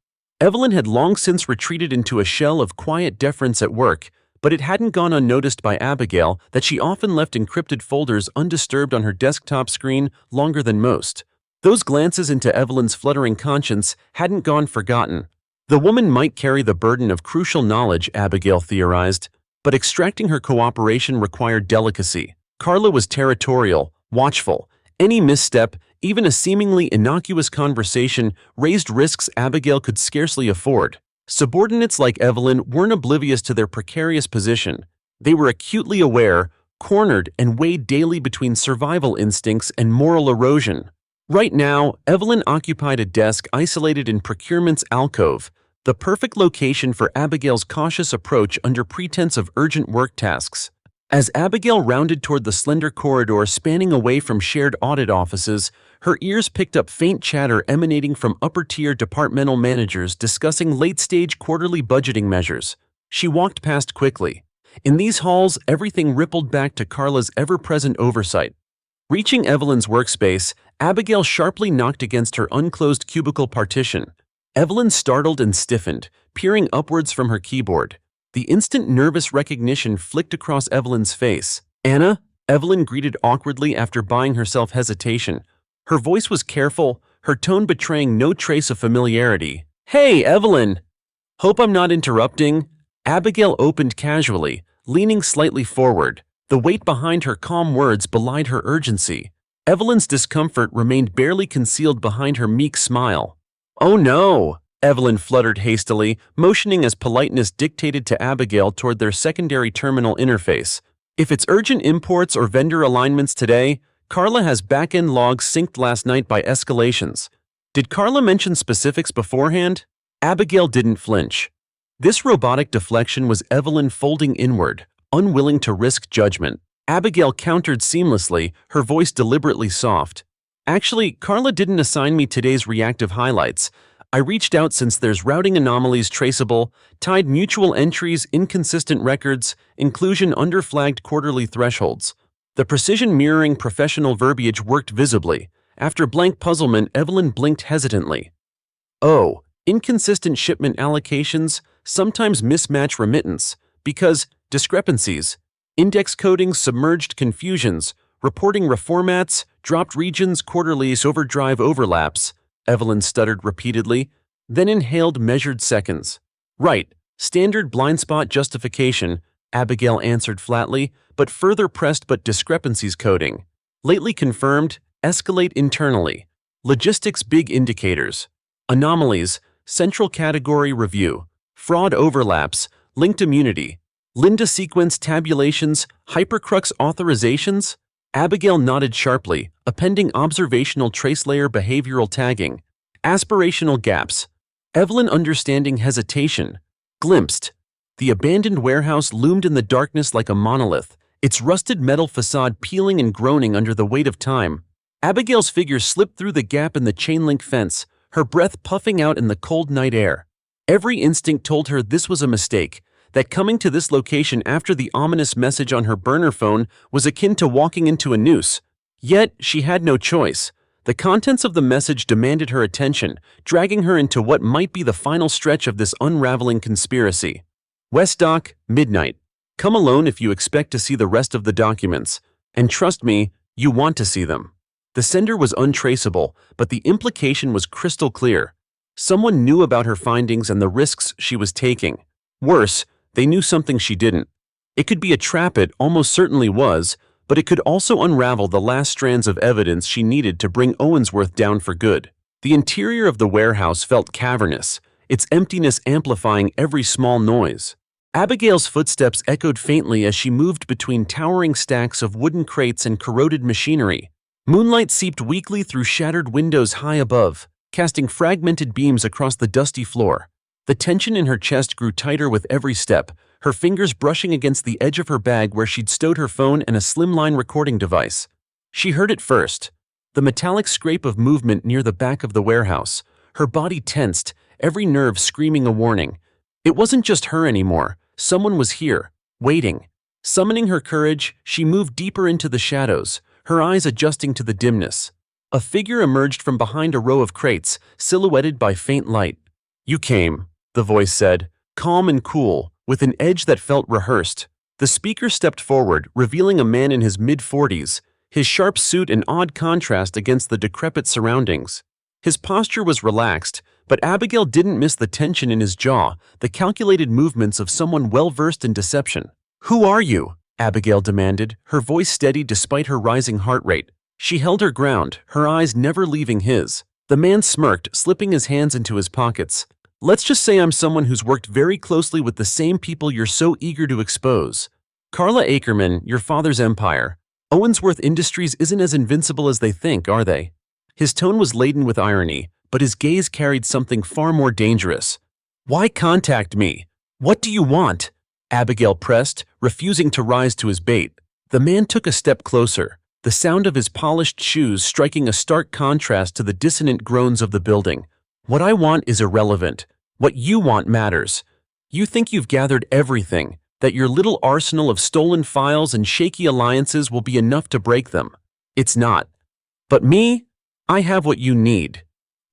Evelyn had long since retreated into a shell of quiet deference at work, but it hadn't gone unnoticed by Abigail that she often left encrypted folders undisturbed on her desktop screen longer than most. Those glances into Evelyn's fluttering conscience hadn't gone forgotten. The woman might carry the burden of crucial knowledge, Abigail theorized, but extracting her cooperation required delicacy. Carla was territorial, watchful. Any misstep, even a seemingly innocuous conversation, raised risks Abigail could scarcely afford. Subordinates like Evelyn weren't oblivious to their precarious position. They were acutely aware, cornered, and weighed daily between survival instincts and moral erosion. Right now, Evelyn occupied a desk isolated in procurement's alcove, the perfect location for Abigail's cautious approach under pretense of urgent work tasks. As Abigail rounded toward the slender corridor spanning away from shared audit offices, her ears picked up faint chatter emanating from upper-tier departmental managers discussing late-stage quarterly budgeting measures. She walked past quickly. In these halls, everything rippled back to Carla's ever-present oversight. Reaching Evelyn's workspace, Abigail sharply knocked against her unclosed cubicle partition. Evelyn startled and stiffened, peering upwards from her keyboard. The instant nervous recognition flicked across Evelyn's face. "Anna?" Evelyn greeted awkwardly after buying herself hesitation. Her voice was careful, her tone betraying no trace of familiarity. "Hey, Evelyn! Hope I'm not interrupting." Abigail opened casually, leaning slightly forward. The weight behind her calm words belied her urgency. Evelyn's discomfort remained barely concealed behind her meek smile. "Oh no!" Evelyn fluttered hastily, motioning as politeness dictated to Abigail toward their secondary terminal interface. "If it's urgent imports or vendor alignments today, Carla has back-end logs synced last night by escalations." Did Carla mention specifics beforehand? Abigail didn't flinch. This robotic deflection was Evelyn folding inward, unwilling to risk judgment. Abigail countered seamlessly, her voice deliberately soft. "Actually, Carla didn't assign me today's reactive highlights. I reached out since there's routing anomalies traceable, tied mutual entries, inconsistent records, inclusion under flagged quarterly thresholds." The precision mirroring professional verbiage worked visibly. After blank puzzlement, Evelyn blinked hesitantly. "Oh, inconsistent shipment allocations, sometimes mismatch remittance, because discrepancies, index coding, submerged confusions, reporting reformats, dropped regions, quarterlies, overdrive overlaps," Evelyn stuttered repeatedly, then inhaled measured seconds. "Right, standard blind spot justification," Abigail answered flatly, but further pressed but discrepancies coding. "Lately confirmed, escalate internally. Logistics big indicators. Anomalies, central category review. Fraud overlaps, linked immunity. Linda sequence tabulations, hypercrux authorizations." Abigail nodded sharply, appending observational trace layer behavioral tagging. "Aspirational gaps." Evelyn understanding hesitation. Glimpsed. The abandoned warehouse loomed in the darkness like a monolith, its rusted metal facade peeling and groaning under the weight of time. Abigail's figure slipped through the gap in the chain-link fence, her breath puffing out in the cold night air. Every instinct told her this was a mistake, that coming to this location after the ominous message on her burner phone was akin to walking into a noose. Yet, she had no choice. The contents of the message demanded her attention, dragging her into what might be the final stretch of this unraveling conspiracy. "West Dock, midnight. Come alone if you expect to see the rest of the documents. And trust me, you want to see them." The sender was untraceable, but the implication was crystal clear. Someone knew about her findings and the risks she was taking. Worse, they knew something she didn't. It could be a trap, it almost certainly was, but it could also unravel the last strands of evidence she needed to bring Owensworth down for good. The interior of the warehouse felt cavernous, its emptiness amplifying every small noise. Abigail's footsteps echoed faintly as she moved between towering stacks of wooden crates and corroded machinery. Moonlight seeped weakly through shattered windows high above, casting fragmented beams across the dusty floor. The tension in her chest grew tighter with every step, her fingers brushing against the edge of her bag where she'd stowed her phone and a slimline recording device. She heard it first, the metallic scrape of movement near the back of the warehouse. Her body tensed, every nerve screaming a warning. It wasn't just her anymore. Someone was here, waiting. Summoning her courage, she moved deeper into the shadows, her eyes adjusting to the dimness. A figure emerged from behind a row of crates, silhouetted by faint light. "You came," the voice said, calm and cool, with an edge that felt rehearsed. The speaker stepped forward, revealing a man in his mid-40s, his sharp suit an odd contrast against the decrepit surroundings. His posture was relaxed, but Abigail didn't miss the tension in his jaw, the calculated movements of someone well-versed in deception. "Who are you?" Abigail demanded, her voice steady despite her rising heart rate. She held her ground, her eyes never leaving his. The man smirked, slipping his hands into his pockets. "Let's just say I'm someone who's worked very closely with the same people you're so eager to expose. Carla Akermann, your father's empire. Owensworth Industries isn't as invincible as they think, are they?" His tone was laden with irony, but his gaze carried something far more dangerous. "Why contact me? What do you want?" Abigail pressed, refusing to rise to his bait. The man took a step closer, the sound of his polished shoes striking a stark contrast to the dissonant groans of the building. "What I want is irrelevant. What you want matters. You think you've gathered everything, that your little arsenal of stolen files and shaky alliances will be enough to break them. It's not. But me? I have what you need.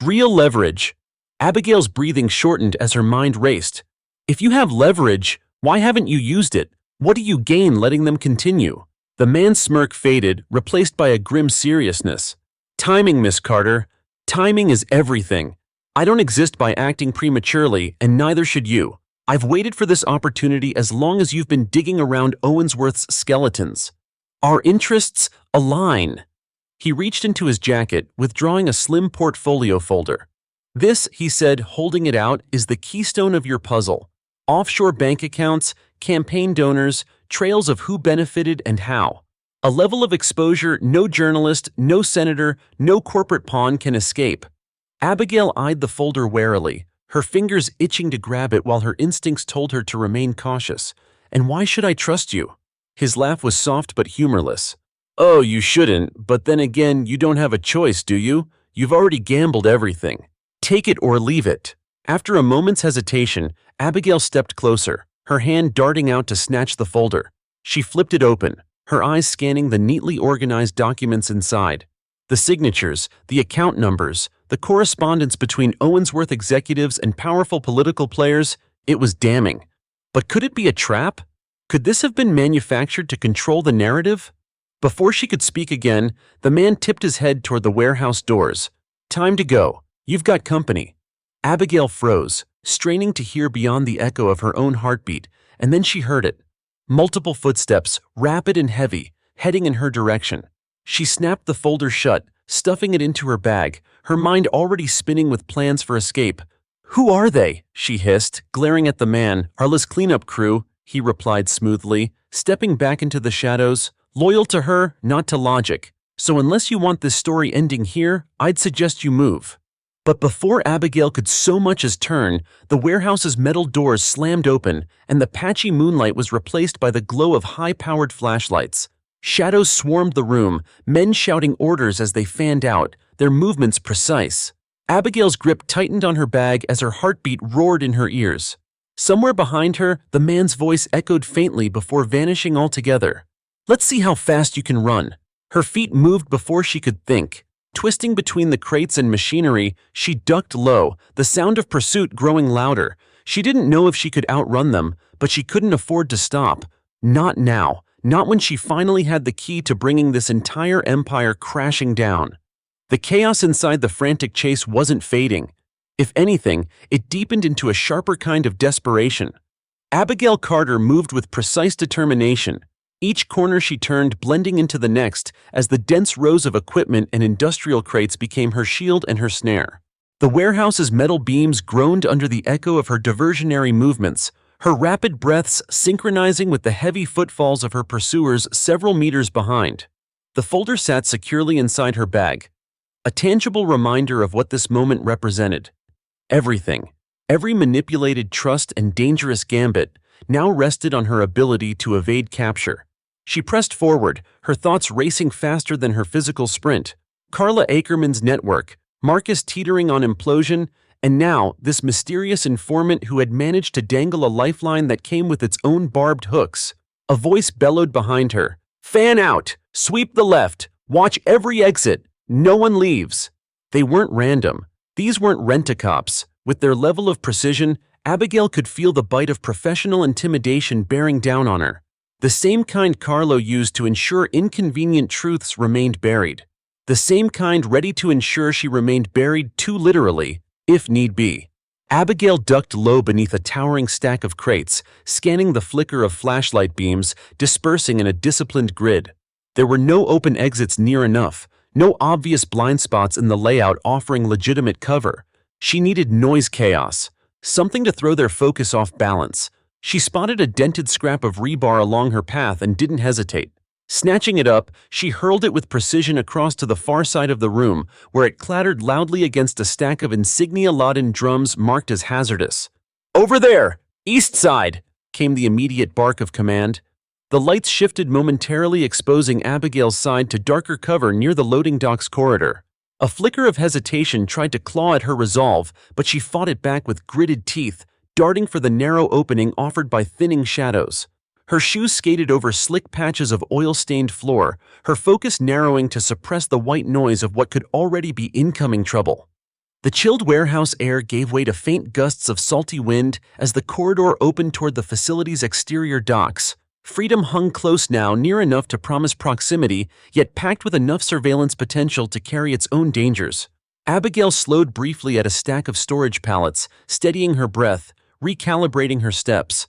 Real leverage. Abigail's breathing shortened as her mind raced. If you have leverage, why haven't you used it? What do you gain letting them continue? The man's smirk faded, replaced by a grim seriousness. Timing, Miss Carter. Timing is everything. I don't exist by acting prematurely, and neither should you. I've waited for this opportunity as long as you've been digging around Owensworth's skeletons. Our interests align. He reached into his jacket, withdrawing a slim portfolio folder. This, he said, holding it out, is the keystone of your puzzle. Offshore bank accounts, campaign donors, trails of who benefited and how. A level of exposure no journalist, no senator, no corporate pawn can escape. Abigail eyed the folder warily, her fingers itching to grab it while her instincts told her to remain cautious. And why should I trust you? His laugh was soft but humorless. Oh, you shouldn't, but then again, you don't have a choice, do you? You've already gambled everything. Take it or leave it. After a moment's hesitation, Abigail stepped closer, her hand darting out to snatch the folder. She flipped it open, her eyes scanning the neatly organized documents inside. The signatures, the account numbers, the correspondence between Owensworth executives and powerful political players, it was damning. But could it be a trap? Could this have been manufactured to control the narrative? Before she could speak again, the man tipped his head toward the warehouse doors. Time to go. You've got company. Abigail froze, straining to hear beyond the echo of her own heartbeat, and then she heard it. Multiple footsteps, rapid and heavy, heading in her direction. She snapped the folder shut, stuffing it into her bag, her mind already spinning with plans for escape. Who are they? She hissed, glaring at the man. Carla's cleanup crew, he replied smoothly, stepping back into the shadows. Loyal to her, not to logic. So unless you want this story ending here, I'd suggest you move. But before Abigail could so much as turn, the warehouse's metal doors slammed open, and the patchy moonlight was replaced by the glow of high-powered flashlights. Shadows swarmed the room, men shouting orders as they fanned out, their movements precise. Abigail's grip tightened on her bag as her heartbeat roared in her ears. Somewhere behind her, the man's voice echoed faintly before vanishing altogether. Let's see how fast you can run. Her feet moved before she could think. Twisting between the crates and machinery, she ducked low, the sound of pursuit growing louder. She didn't know if she could outrun them, but she couldn't afford to stop. Not now, not when she finally had the key to bringing this entire empire crashing down. The chaos inside the frantic chase wasn't fading. If anything, it deepened into a sharper kind of desperation. Abigail Carter moved with precise determination. Each corner she turned blending into the next as the dense rows of equipment and industrial crates became her shield and her snare. The warehouse's metal beams groaned under the echo of her diversionary movements, her rapid breaths synchronizing with the heavy footfalls of her pursuers several meters behind. The folder sat securely inside her bag, a tangible reminder of what this moment represented. Everything, every manipulated trust and dangerous gambit, now rested on her ability to evade capture. She pressed forward, her thoughts racing faster than her physical sprint. Carla Akermann's network, Marcus teetering on implosion, and now this mysterious informant who had managed to dangle a lifeline that came with its own barbed hooks. A voice bellowed behind her. Fan out! Sweep the left! Watch every exit! No one leaves! They weren't random. These weren't rent-a-cops. With their level of precision, Abigail could feel the bite of professional intimidation bearing down on her. The same kind Carlo used to ensure inconvenient truths remained buried. The same kind ready to ensure she remained buried too literally, if need be. Abigail ducked low beneath a towering stack of crates, scanning the flicker of flashlight beams, dispersing in a disciplined grid. There were no open exits near enough, no obvious blind spots in the layout offering legitimate cover. She needed noise chaos, something to throw their focus off balance. She spotted a dented scrap of rebar along her path and didn't hesitate. Snatching it up, she hurled it with precision across to the far side of the room, where it clattered loudly against a stack of insignia-laden drums marked as hazardous. Over there! East side! Came the immediate bark of command. The lights shifted momentarily, exposing Abigail's side to darker cover near the loading docks corridor. A flicker of hesitation tried to claw at her resolve, but she fought it back with gritted teeth. darting for the narrow opening offered by thinning shadows. Her shoes skated over slick patches of oil-stained floor, her focus narrowing to suppress the white noise of what could already be incoming trouble. The chilled warehouse air gave way to faint gusts of salty wind as the corridor opened toward the facility's exterior docks. Freedom hung close now, near enough to promise proximity, yet packed with enough surveillance potential to carry its own dangers. Abigail slowed briefly at a stack of storage pallets, steadying her breath, recalibrating her steps.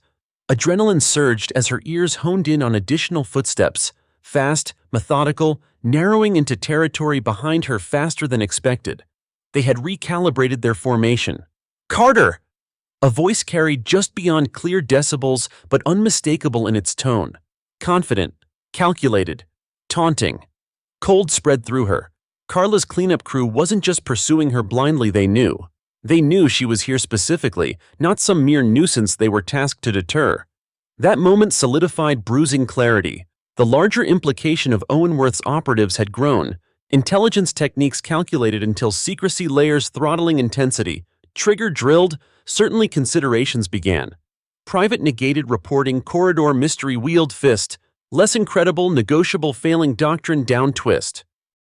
Adrenaline surged as her ears honed in on additional footsteps, fast, methodical, narrowing into territory behind her faster than expected. They had recalibrated their formation. "Carter!" A voice carried just beyond clear decibels but unmistakable in its tone. Confident, calculated, taunting. Cold spread through her. Carla's cleanup crew wasn't just pursuing her blindly, they knew. They knew she was here specifically, not some mere nuisance they were tasked to deter. That moment solidified bruising clarity. The larger implication of Owenworth's operatives had grown. Intelligence techniques calculated until secrecy layers throttling intensity. Trigger drilled, certainly considerations began. Private negated reporting, corridor mystery wield fist. Less incredible, negotiable failing doctrine down twist.